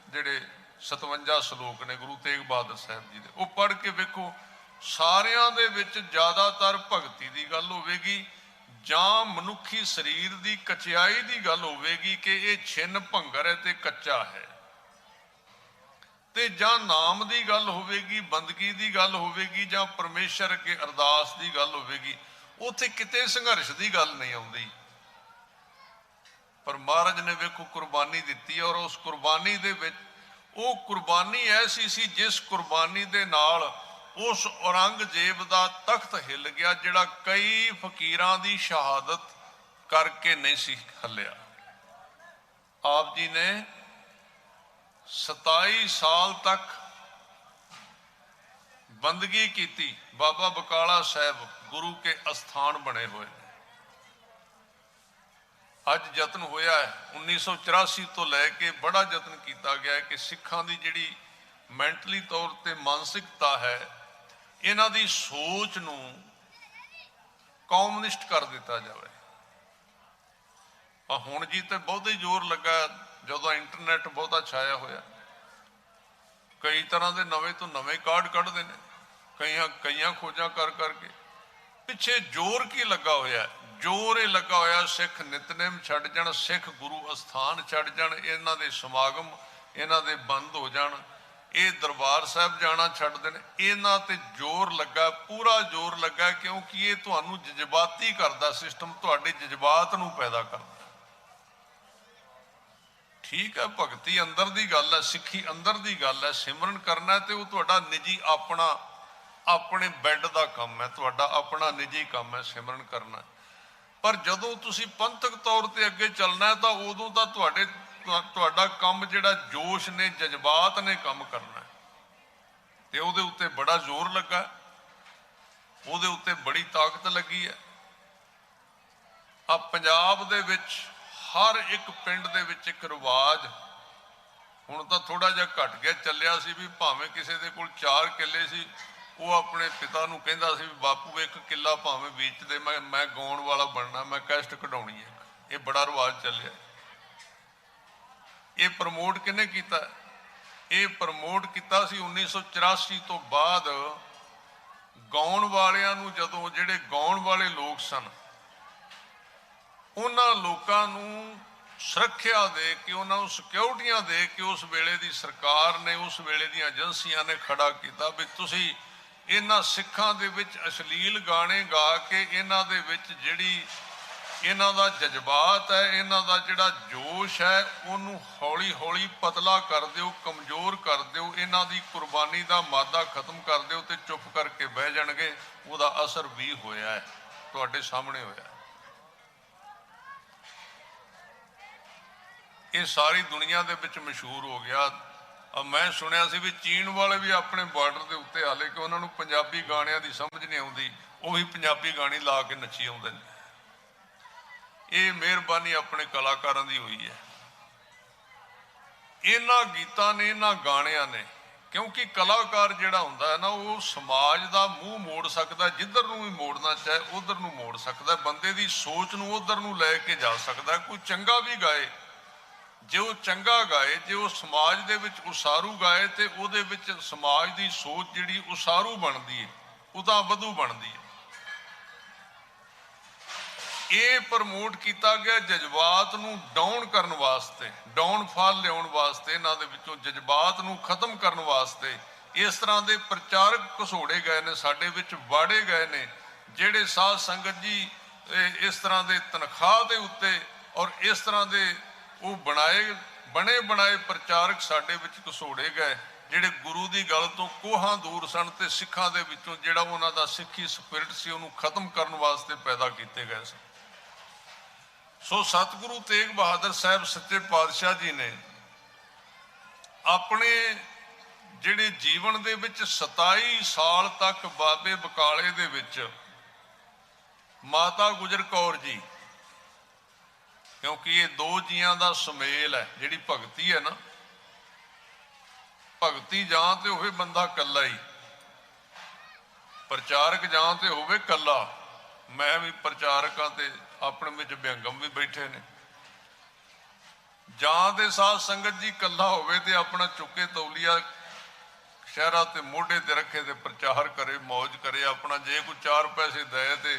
ਜਿਹੜੇ 57 ਸ਼ਲੋਕ ਨੇ ਗੁਰੂ ਤੇਗ ਬਹਾਦਰ ਸਾਹਿਬ ਜੀ ਦੇ, ਉਹ ਪੜ੍ਹ ਕੇ ਵੇਖੋ। ਸਾਰਿਆਂ ਦੇ ਵਿੱਚ ਜ਼ਿਆਦਾਤਰ ਭਗਤੀ ਦੀ ਗੱਲ ਹੋਵੇਗੀ ਜਾਂ ਮਨੁੱਖੀ ਸਰੀਰ ਦੀ ਕਚਿਆਈ ਦੀ ਗੱਲ ਹੋਵੇਗੀ ਕਿ ਇਹ ਛਿੰਨ ਭੰਗਰ ਹੈ ਤੇ ਕੱਚਾ ਹੈ, ਤੇ ਜਾਂ ਨਾਮ ਦੀ ਗੱਲ ਹੋਵੇਗੀ, ਬੰਦਗੀ ਦੀ ਗੱਲ ਹੋਵੇਗੀ, ਜਾਂ ਪਰਮੇਸ਼ਰ ਅੱਗੇ ਅਰਦਾਸ ਦੀ ਗੱਲ ਹੋਵੇਗੀ। ਉੱਥੇ ਕਿਤੇ ਸੰਘਰਸ਼ ਦੀ ਗੱਲ ਨਹੀਂ ਆਉਂਦੀ। ਪਰ ਮਹਾਰਾਜ ਨੇ ਵੇਖੋ ਕੁਰਬਾਨੀ ਦਿੱਤੀ, ਔਰ ਉਸ ਕੁਰਬਾਨੀ ਦੇ ਵਿੱਚ ਉਹ ਕੁਰਬਾਨੀ ਐਸੀ ਸੀ ਜਿਸ ਕੁਰਬਾਨੀ ਦੇ ਨਾਲ ਉਸ ਔਰੰਗਜ਼ੇਬ ਦਾ ਤਖਤ ਹਿੱਲ ਗਿਆ, ਜਿਹੜਾ ਕਈ ਫਕੀਰਾਂ ਦੀ ਸ਼ਹਾਦਤ ਕਰਕੇ ਨਹੀਂ ਸੀ ਹੱਲਿਆ। ਆਪ ਜੀ ਨੇ 27 ਸਾਲ ਤੱਕ ਬੰਦਗੀ ਕੀਤੀ। ਬਾਬਾ ਬਕਾਲਾ ਸਾਹਿਬ ਗੁਰੂ ਕੇ ਅਸਥਾਨ ਬਣੇ ਹੋਏ ਨੇ। ਅੱਜ ਯਤਨ ਹੋਇਆ ਹੈ 1984 ਤੋਂ ਲੈ ਕੇ ਬੜਾ ਯਤਨ ਕੀਤਾ ਗਿਆ ਹੈ ਕਿ ਸਿੱਖਾਂ ਦੀ ਜਿਹੜੀ ਮੈਂਟਲੀ ਤੌਰ ਤੇ ਮਾਨਸਿਕਤਾ ਹੈ, ਇਹਨਾਂ ਦੀ ਸੋਚ ਨੂੰ ਕਮਿਊਨਿਸਟ ਕਰ ਦਿੱਤਾ ਜਾਵੇ। ਹੁਣ ਜੀ ਤੇ ਬਹੁਤਾ ਹੀ ਜ਼ੋਰ ਲੱਗਾ ਜਦੋਂ ਇੰਟਰਨੈਟ ਬਹੁਤਾ ਛਾਇਆ ਹੋਇਆ। ਕਈ ਤਰ੍ਹਾਂ ਦੇ ਨਵੇਂ ਤੋਂ ਨਵੇਂ ਕਾਰਡ ਕੱਢਦੇ ਨੇ, ਕਈਆਂ ਖੋਜਾਂ ਕਰ ਕਰਕੇ। ਪਿੱਛੇ ਜ਼ੋਰ ਕੀ ਲੱਗਾ ਹੋਇਆ? ਜ਼ੋਰ ਇਹ ਲੱਗਾ ਹੋਇਆ ਸਿੱਖ ਨਿਤਨੇਮ ਛੱਡ ਜਾਣ, ਸਿੱਖ ਗੁਰੂ ਅਸਥਾਨ ਛੱਡ ਜਾਣ, ਇਹਨਾਂ ਦੇ ਸਮਾਗਮ ਇਹਨਾਂ ਦੇ ਬੰਦ ਹੋ ਜਾਣ, ਇਹ ਦਰਬਾਰ ਸਾਹਿਬ ਜਾਣਾ ਛੱਡ ਦੇਣ। ਇਹਨਾਂ ਤੇ ਜ਼ੋਰ ਲੱਗਾ, ਪੂਰਾ ਜ਼ੋਰ ਲੱਗਾ, ਕਿਉਂਕਿ ਇਹ ਤੁਹਾਨੂੰ ਜਜ਼ਬਾਤੀ ਕਰਦਾ ਸਿਸਟਮ, ਤੁਹਾਡੇ ਜਜ਼ਬਾਤ ਨੂੰ ਪੈਦਾ ਕਰਦਾ। ਠੀਕ ਹੈ, ਭਗਤੀ ਅੰਦਰ ਦੀ ਗੱਲ ਹੈ, ਸਿੱਖੀ ਅੰਦਰ ਦੀ ਗੱਲ ਹੈ। ਸਿਮਰਨ ਕਰਨਾ ਤੇ ਉਹ ਤੁਹਾਡਾ ਨਿੱਜੀ ਆਪਣੇ ਬੈੱਡ ਦਾ ਕੰਮ ਹੈ, ਤੁਹਾਡਾ ਆਪਣਾ ਨਿੱਜੀ ਕੰਮ ਹੈ ਸਿਮਰਨ ਕਰਨਾ। ਪਰ ਜਦੋਂ ਤੁਸੀਂ ਪੰਥਕ ਤੌਰ ਤੇ ਅੱਗੇ ਚੱਲਣਾ ਤਾਂ ਉਦੋਂ ਤਾਂ ਤੁਹਾਡਾ ਕੰਮ ਜਿਹੜਾ ਜੋਸ਼ ਨੇ, ਜਜ਼ਬਾਤ ਨੇ ਕੰਮ ਕਰਨਾ, ਤੇ ਉਹਦੇ ਉੱਤੇ ਬੜਾ ਜ਼ੋਰ ਲੱਗਾ, ਉਹਦੇ ਉੱਤੇ ਬੜੀ ਤਾਕਤ ਲੱਗੀ ਹੈ। ਆ ਪੰਜਾਬ ਦੇ ਵਿੱਚ ਹਰ ਇੱਕ ਪਿੰਡ ਦੇ ਵਿੱਚ ਇੱਕ ਰਿਵਾਜ, ਹੁਣ ਤਾਂ ਥੋੜਾ ਜਿਹਾ ਘਟ ਗਿਆ, ਚੱਲਿਆ ਸੀ ਵੀ ਭਾਵੇਂ ਕਿਸੇ ਦੇ ਕੋਲ 4 ਕਿੱਲੇ ਸੀ, ਉਹ ਆਪਣੇ ਪਿਤਾ ਨੂੰ ਕਹਿੰਦਾ ਸੀ ਵੀ ਬਾਪੂ ਇੱਕ ਕਿੱਲਾ ਭਾਵੇਂ ਵੇਚ ਦੇ, ਮੈਂ ਗਾਉਣ ਵਾਲਾ ਬਣਨਾ, ਮੈਂ ਕੈਸਟ ਕਢਾਉਣੀ ਹੈ। ਇਹ ਬੜਾ ਰਿਵਾਜ ਚੱਲਿਆ। ਇਹ ਪ੍ਰਮੋਟ ਕਿਹਨੇ ਕੀਤਾ? ਇਹ ਪ੍ਰਮੋਟ ਕੀਤਾ ਸੀ 1984 ਤੋਂ ਬਾਅਦ ਗਾਉਣ ਵਾਲਿਆਂ ਨੂੰ। ਜਦੋਂ ਜਿਹੜੇ ਗਾਉਣ ਵਾਲੇ ਲੋਕ ਸਨ, ਉਹਨਾਂ ਲੋਕਾਂ ਨੂੰ ਸੁਰੱਖਿਆ ਦੇ ਕੇ, ਉਹਨਾਂ ਨੂੰ ਸਿਕਿਉਰਟੀਆਂ ਦੇ ਕੇ ਉਸ ਵੇਲੇ ਦੀ ਸਰਕਾਰ ਨੇ, ਉਸ ਵੇਲੇ ਦੀਆਂ ਏਜੰਸੀਆਂ ਨੇ ਖੜਾ ਕੀਤਾ ਵੀ ਤੁਸੀਂ ਇਹਨਾਂ ਸਿੱਖਾਂ ਦੇ ਵਿੱਚ ਅਸ਼ਲੀਲ ਗਾਣੇ ਗਾ ਕੇ, ਇਹਨਾਂ ਦੇ ਵਿੱਚ ਜਿਹੜੀ ਇਹਨਾਂ ਦਾ ਜਜ਼ਬਾਤ ਹੈ, ਇਹਨਾਂ ਦਾ ਜਿਹੜਾ ਜੋਸ਼ ਹੈ, ਉਹਨੂੰ ਹੌਲੀ ਹੌਲੀ ਪਤਲਾ ਕਰ ਦਿਓ, ਕਮਜ਼ੋਰ ਕਰ ਦਿਓ, ਇਹਨਾਂ ਦੀ ਕੁਰਬਾਨੀ ਦਾ ਮਾਦਾ ਖਤਮ ਕਰ ਦਿਓ ਤੇ ਚੁੱਪ ਕਰਕੇ ਬਹਿ ਜਾਣਗੇ। ਉਹਦਾ ਅਸਰ ਵੀ ਹੋਇਆ ਹੈ, ਤੁਹਾਡੇ ਸਾਹਮਣੇ ਹੋਇਆ। ਇਹ ਸਾਰੀ ਦੁਨੀਆ ਦੇ ਵਿੱਚ ਮਸ਼ਹੂਰ ਹੋ ਗਿਆ। ਮੈਂ ਸੁਣਿਆ ਸੀ ਵੀ ਚੀਨ ਵਾਲੇ ਵੀ ਆਪਣੇ ਬਾਰਡਰ ਦੇ ਉੱਤੇ, ਹਾਲੇ ਕਿ ਉਹਨਾਂ ਨੂੰ ਪੰਜਾਬੀ ਗਾਣਿਆਂ ਦੀ ਸਮਝ ਨਹੀਂ ਆਉਂਦੀ, ਉਹ ਵੀ ਪੰਜਾਬੀ ਗਾਣੇ ਲਾ ਕੇ ਨੱਚੀ ਆਉਂਦੇ ਨੇ। ਇਹ ਮਿਹਰਬਾਨੀ ਆਪਣੇ ਕਲਾਕਾਰਾਂ ਦੀ ਹੋਈ ਹੈ, ਇਹਨਾਂ ਗੀਤਾਂ ਨੇ, ਇਹਨਾਂ ਗਾਣਿਆਂ ਨੇ। ਕਿਉਂਕਿ ਕਲਾਕਾਰ ਜਿਹੜਾ ਹੁੰਦਾ ਹੈ ਨਾ, ਉਹ ਸਮਾਜ ਦਾ ਮੂੰਹ ਮੋੜ ਸਕਦਾ, ਜਿੱਧਰ ਨੂੰ ਵੀ ਮੋੜਨਾ ਚਾਹੇ ਉਧਰ ਨੂੰ ਮੋੜ ਸਕਦਾ, ਬੰਦੇ ਦੀ ਸੋਚ ਨੂੰ ਉਧਰ ਨੂੰ ਲੈ ਕੇ ਜਾ ਸਕਦਾ। ਕੋਈ ਚੰਗਾ ਵੀ ਗਾਏ, ਜੇ ਉਹ ਚੰਗਾ ਗਾਏ, ਜੇ ਉਹ ਸਮਾਜ ਦੇ ਵਿੱਚ ਉਸਾਰੂ ਗਾਏ, ਤੇ ਉਹਦੇ ਵਿੱਚ ਸਮਾਜ ਦੀ ਸੋਚ ਜਿਹੜੀ ਉਸਾਰੂ ਬਣਦੀ ਹੈ, ਉਹਦਾ ਵਧੂ ਬਣਦੀ ਹੈ। ਇਹ ਪ੍ਰਮੋਟ ਕੀਤਾ ਗਿਆ ਜਜ਼ਬਾਤ ਨੂੰ ਡਾਊਨ ਕਰਨ ਵਾਸਤੇ, ਡਾਊਨਫਾਲ ਲਿਆਉਣ ਵਾਸਤੇ, ਇਹਨਾਂ ਦੇ ਵਿੱਚੋਂ ਜਜ਼ਬਾਤ ਨੂੰ ਖਤਮ ਕਰਨ ਵਾਸਤੇ। ਇਸ ਤਰ੍ਹਾਂ ਦੇ ਪ੍ਰਚਾਰਕ ਘਸੋੜੇ ਗਏ ਨੇ, ਸਾਡੇ ਵਿੱਚ ਵਾੜੇ ਗਏ ਨੇ, ਜਿਹੜੇ ਸਾਧ ਸੰਗਤ ਜੀ ਇਸ ਤਰ੍ਹਾਂ ਦੇ ਤਨਖਾਹ ਦੇ ਉੱਤੇ ਔਰ ਇਸ ਤਰ੍ਹਾਂ ਦੇ ਉਹ ਬਣੇ ਬਣਾਏ ਪ੍ਰਚਾਰਕ ਸਾਡੇ ਵਿੱਚ ਘਸੋੜੇ ਗਏ, ਜਿਹੜੇ ਗੁਰੂ ਦੀ ਗੱਲ ਤੋਂ ਕੋਹਾਂ ਦੂਰ ਸਨ ਤੇ ਸਿੱਖਾਂ ਦੇ ਵਿੱਚੋਂ ਜਿਹੜਾ ਉਹਨਾਂ ਦਾ ਸਿੱਖੀ ਸਪਿਰਿਟ ਸੀ ਉਹਨੂੰ ਖਤਮ ਕਰਨ ਵਾਸਤੇ ਪੈਦਾ ਕੀਤੇ ਗਏ ਸਨ। ਸੋ ਸਤਿਗੁਰੂ ਤੇਗ ਬਹਾਦਰ ਸਾਹਿਬ ਸੱਚੇ ਪਾਤਸ਼ਾਹ ਜੀ ਨੇ ਆਪਣੇ ਜਿਹੜੇ ਜੀਵਨ ਦੇ ਵਿੱਚ 27 ਸਾਲ ਤੱਕ ਬਾਬੇ ਬਕਾਲੇ ਦੇ ਵਿੱਚ ਮਾਤਾ ਗੁਜਰ ਕੌਰ ਜੀ, ਕਿਉਂਕਿ ਇਹ ਦੋ ਜੀਆਂ ਦਾ ਸੁਮੇਲ ਹੈ, ਜਿਹੜੀ ਭਗਤੀ ਹੈ ਨਾ, ਭਗਤੀ ਜਾਂ ਤੇ ਹੋਵੇ ਬੰਦਾ ਕੱਲਾ ਹੀ, ਪ੍ਰਚਾਰਕ ਜਾਂ ਤੇ ਹੋਵੇ ਕੱਲਾ। ਮੈਂ ਵੀ ਪ੍ਰਚਾਰਕਾਂ ਤੇ ਆਪਣੇ ਵਿੱਚ ਵਿਅੰਗਮ ਵੀ ਬੈਠੇ ਨੇ। ਜਾਂ ਦੇ ਸਾਧ ਸੰਗਤ ਜੀ ਇਕੱਲਾ ਹੋਵੇ ਤੇ ਆਪਣਾ ਚੁੱਕੇ ਤੌਲੀਆ ਸ਼ਹਿਰਾਂ ਤੇ ਮੋਢੇ ਤੇ ਰੱਖੇ ਤੇ ਪ੍ਰਚਾਰ ਕਰੇ, ਮौज करे, अपना जे कोई 4 पैसे दे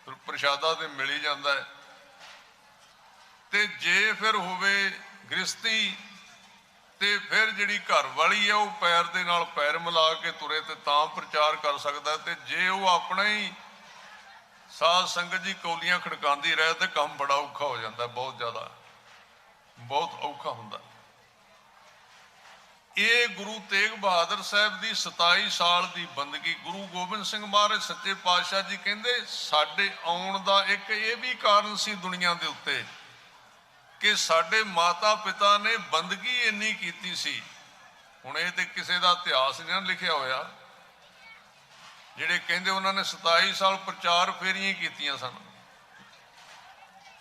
तो प्रशादा ते मिल ही जाता है। ते जे फिर होवे गृहस्थी ते फिर जिहड़ी घर वाली है वो पैर दे नाल पैर मिला के तुरे ते तां प्रचार कर सकदा है। ते जे वो अपना ही साध संगत जी कौलियां खड़कांदी रहे तो काम बड़ा औखा हो जाता है, बहुत ज़्यादा, बहुत औखा हुंदा। ये गुरु तेग बहादुर साहब की 27 साल की बंदगी, गुरु गोबिंद सिंह महाराज सच्चे पातशाह जी कहते साडे आउण दा एक ये भी कारण सी दुनिया के उत्ते कि साडे माता पिता ने बंदगी इन्नी कीती सी। हुण ये ते किसी का इतिहास नहीं लिखिया होया, जिहड़े कहंदे उन्होंने 27 साल प्रचार फेरियां कीतियां सन।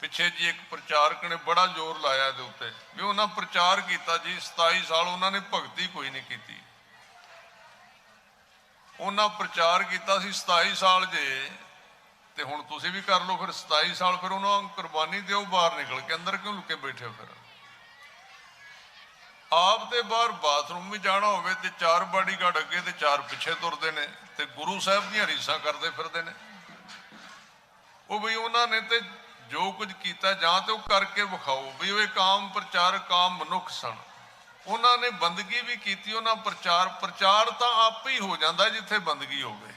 पिछे जी एक प्रचारक ने बड़ा जोर लाया दे उत्ते भी उन्हें प्रचार किया जी 27 साल उन्होंने भगती कोई नहीं की। उन्हें प्रचार किया 27 साल जे ते हुण तुसीं भी कर लो फिर 27 साल, फिर उन्होंने कुर्बानी दो, बाहर निकल के अंदर क्यों लुके बैठे हो? फिर आप तो बाहर बाथरूम भी जाना होवे ते 4 बॉडीगार्ड अगे ते 4 पिछे तुरते हैं ते गुरु साहब दी रीसां करते फिरते हैं। वो भी उन्होंने तो जो कुछ किया जां तो करके विखाओ भी वो काम प्रचारक काम मनुख सन। उन्होंने बंदगी भी की, उन्होंने प्रचार तो आप ही हो जाता जिथे बंदगी होवे,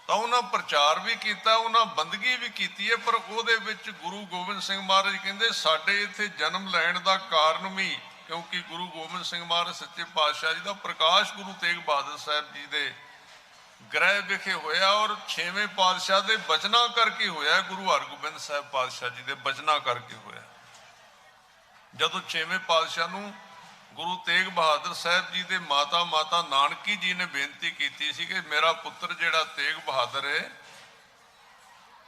तो उन्होंने प्रचार भी किया, उन्होंने बंदगी भी की है। पर उहदे विच गुरु गोबिंद सिंह महाराज कहते साडे इत्थे जन्म लैण दा कारण भी क्योंकि गुरु गोबिंद सिंह महाराज सच्चे पातशाह जी का प्रकाश गुरु तेग बहादुर साहब जी के ग्रह विखे होया और 6वें पातशाह के बचना करके होया, गुरु हरगोबिंद साहब पातशाह जी के बचना करके होया। जदों 6वें पातशाह नूं गुरु तेग बहादुर साहब जी के माता नानकी जी ने बेनती की सी कि मेरा पुत्र जिहड़ा तेग बहादुर है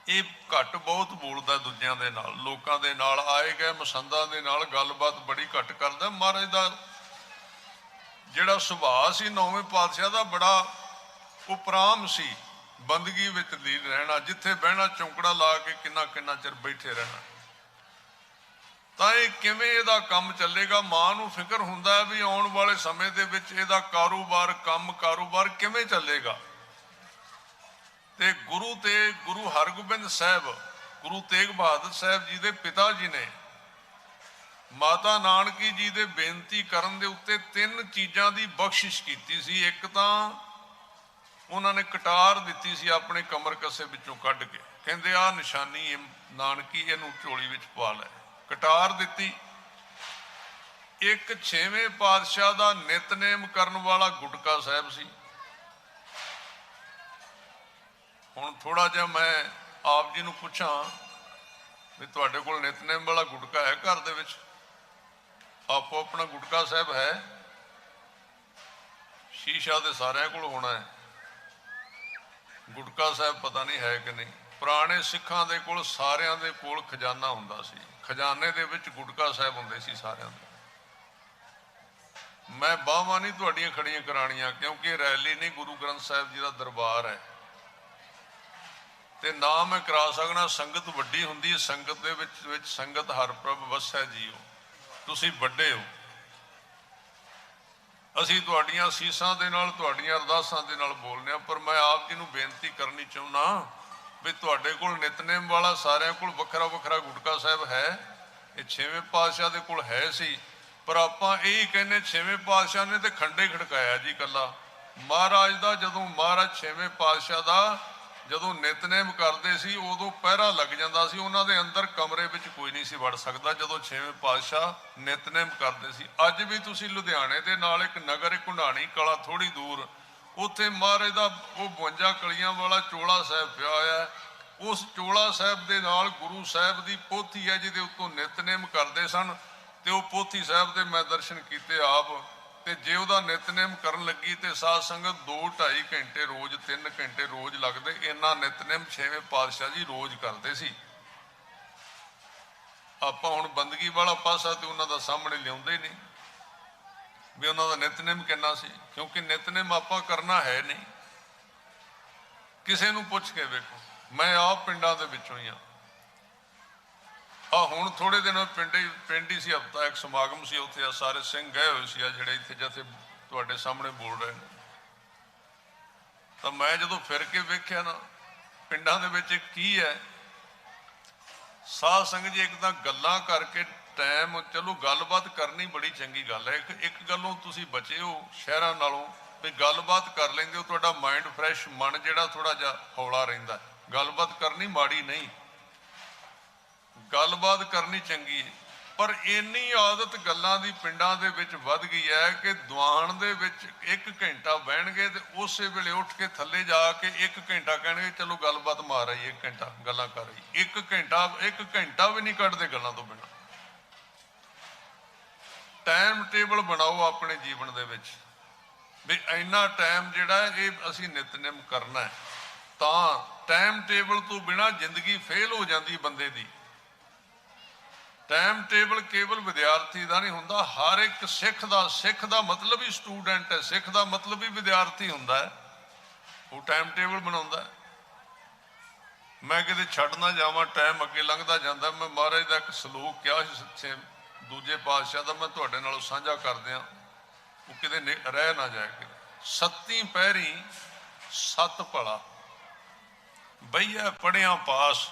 ये घट बहुत बोलदा, दूजियां दे नाल लोकां दे नाल आए गए मसंदां दे नाल गलबात बड़ी घट करदा। महाराज दा जिहड़ा सुभाअ सी 9वें पातशाह दा बड़ा उपराम सी, बंदगी विच लीन रहना, जिथे बहना चौंकड़ा ला के किन्ना किन्ना चिर बैठे रहना। तो ये किवें इहदा काम चलेगा? मां नूं फिक्र हुंदा है भी आउण वाले समय दे विच इहदा कारोबार किवें चलेगा। ते गुरु हरगोबिंद साहब गुरु तेग बहादुर साहब जी दे पिता जी ने माता नानकी जी दे बेनती करन दे उत्ते 3 चीज़ां दी बख्शिश कीती सी। एक तां उन्होंने कटार दी सी अपने कमर कसे विचों कढ़ के, कहते आ निशानी नानकी इनू झोली विच पा लै, कटार दी। एक 6वें पातशाह का नितनेम करन वाला गुटका साहब सी। हुण थोड़ा जिहा मैं आप जी नूं पुछां भी तुहाडे कोल नितनेम वाला गुटका है घर दे विच? आपो अपना गुटका साहब है? शीशा तो सारिਆਂ कोल होना है, गुटका साहब पता नहीं है कि नहीं। पुराने सिखां दे कोल सारिਆਂ दे कोल खजाना हुंदा सी, खजाने दे विच गुटका साहब हुंदे सी सारिਆਂ दे। मैं बाहां नहीं तुहाडीਆਂ खड़ियां कराणियां क्योंकि रैली नहीं, गुरु ग्रंथ साहब जी का दरबार है ते ना मैं करा सकना। संगत वड्डी हुंदी है, संगत दे विच संगत हर प्रभ वसै जीओ, तुसीं वड्डे हो। असीं तुहाडीਆਂ सीसां दे नाल तुहाडीਆਂ अरदासां दे नाल बोलने आ। पर मैं आप जी नूं बेनती करनी चाहुंदा भी तुहाडे कोल नितनेम वाला सारिਆਂ कोल वखरा वखरा गुटका साहब है? ये 6वें पातशाह दे कोल है सी, पर आपां यही कहने 6वें पातशाह ने तो खंडे खड़काया जी कला। महाराज दा जदों महाराज 6वें पातशाह दा जदों नितनेम करते सी उदों पहरा लग जाता सी, उन्हां दे अंदर कमरे विच कोई नहीं सी वड़ सकदा जदों 6वें पातशाह नितनेम करते सी। अज भी तुसीं लुधियाणे दे नाल एक नगर है घुंडाणी कला थोड़ी दूर, उत्थे महाराज दा वो 52 कलियां वाला चोला साहब पिया होया है। उस चोला साहब दे नाल गुरु साहब की पोथी है जिहदे उत्तों नितनेम करते सन ते वो पोथी साहब दे मैं दर्शन कीते आप। ते जे उहदा नितनेम करन लगी तो साध संगत 2-2.5 घंटे रोज़ 3 घंटे रोज़ लगते। इन्ना नितनेम 6वें पातशाह जी रोज़ करते सी। आपां हुण बंदगी वाला पासा तो उन्हां दा सामने लिआउंदे ही नहीं भी उन्हां दा नितनेम किन्ना सी, क्योंकि नितनेम आपां करना है नहीं। किसी नूं पुछ के वेखो, मैं आप पिंडां दे विचों ही हाँ। ਹੁਣ ਥੋੜੇ ਦਿਨ ਪਿੰਡ ਹੀ ਸੀ, ਹਫ਼ਤਾ ਇੱਕ ਸਮਾਗਮ ਸੀ ਉੱਥੇ, ਆ ਸਾਰੇ ਸਿੰਘ ਗਏ ਹੋਏ ਸੀ, ਆ ਜਿਹੜੇ ਇੱਥੇ ਜਿੱਥੇ ਤੁਹਾਡੇ ਸਾਹਮਣੇ ਬੋਲ ਰਹੇ ਨੇ। ਤਾਂ ਮੈਂ ਜਦੋਂ ਫਿਰ ਕੇ ਵੇਖਿਆ ਨਾ ਪਿੰਡਾਂ ਦੇ ਵਿੱਚ ਕੀ ਹੈ, ਸਾਧ ਸੰਗਤ ਜੀ, ਇੱਕ ਤਾਂ ਗੱਲਾਂ ਕਰਕੇ ਟਾਈਮ, ਚਲੋ ਗੱਲਬਾਤ ਕਰਨੀ ਬੜੀ ਚੰਗੀ ਗੱਲ ਹੈ, ਇੱਕ ਗੱਲੋਂ ਤੁਸੀਂ ਬਚੇ ਹੋ ਸ਼ਹਿਰਾਂ ਨਾਲੋਂ ਵੀ ਗੱਲਬਾਤ ਕਰ ਲੈਂਦੇ ਹੋ, ਤੁਹਾਡਾ ਮਾਈਂਡ ਫਰੈਸ਼, ਮਨ ਜਿਹੜਾ ਥੋੜਾ ਜਿਹਾ ਹੌਲਾ ਰਹਿੰਦਾ। ਗੱਲਬਾਤ ਕਰਨੀ ਮਾੜੀ ਨਹੀਂ, ਗੱਲਬਾਤ ਕਰਨੀ ਚੰਗੀ ਹੈ, ਪਰ ਇੰਨੀ ਆਦਤ ਗੱਲਾਂ ਦੀ ਪਿੰਡਾਂ ਦੇ ਵਿੱਚ ਵੱਧ ਗਈ ਹੈ ਕਿ ਦੀਵਾਨ ਦੇ ਵਿੱਚ 1 ਘੰਟਾ ਬਹਿਣਗੇ ਤੇ ਉਸੇ ਵੇਲੇ ਉੱਠ ਕੇ ਥੱਲੇ ਜਾ ਕੇ 1 ਘੰਟਾ ਕਹਿਣਗੇ ਚਲੋ ਗੱਲਬਾਤ ਮਾਰ ਆਈ, 1 ਘੰਟਾ ਗੱਲਾਂ ਕਰ ਆਈ। 1 ਘੰਟਾ ਵੀ ਨਹੀਂ ਕੱਢਦੇ ਗੱਲਾਂ ਤੋਂ ਬਿਨਾਂ। ਟਾਈਮ ਟੇਬਲ ਬਣਾਓ ਆਪਣੇ ਜੀਵਨ ਦੇ ਵਿੱਚ ਵੀ ਇੰਨਾ ਟਾਈਮ ਜਿਹੜਾ ਇਹ ਅਸੀਂ ਨਿਤਨੇਮ ਕਰਨਾ ਹੈ। ਤਾਂ ਟਾਈਮ ਟੇਬਲ ਤੋਂ ਬਿਨਾਂ ਜ਼ਿੰਦਗੀ ਫੇਲ ਹੋ ਜਾਂਦੀ ਬੰਦੇ ਦੀ। ਟਾਈਮ ਟੇਬਲ ਕੇਵਲ ਵਿਦਿਆਰਥੀ ਦਾ ਨਹੀਂ ਹੁੰਦਾ, ਹਰ ਇੱਕ ਸਿੱਖ ਦਾ ਮਤਲਬ ਹੀ ਸਟੂਡੈਂਟ ਹੈ, ਸਿੱਖ ਦਾ ਮਤਲਬ ਹੀ ਵਿਦਿਆਰਥੀ ਹੁੰਦਾ ਹੈ। ਉਹ ਟਾਈਮ ਟੇਬਲ ਬਣਾਉਂਦਾ ਹੈ। ਮੈਂ ਕਿਤੇ ਛੱਡ ਨਾ ਜਾਵਾਂ, ਟਾਈਮ ਅੱਗੇ ਲੰਘਦਾ ਜਾਂਦਾ, ਮੈਂ ਮਹਾਰਾਜ ਦਾ ਇੱਕ ਸਲੋਕ ਕਿਹਾ ਸੀ ਸੱਚੇ ਦੂਜੇ ਪਾਤਸ਼ਾਹ ਦਾ, ਮੈਂ ਤੁਹਾਡੇ ਨਾਲ ਸਾਂਝਾ ਕਰਦਿਆਂ, ਉਹ ਕਿਤੇ ਰਹਿ ਨਾ ਜਾਏ ਕਿ 7 ਪਹਿਰੀ 7 ਭਲਾ ਬਈਆ ਪੜ੍ਹਿਆ ਪਾਸ।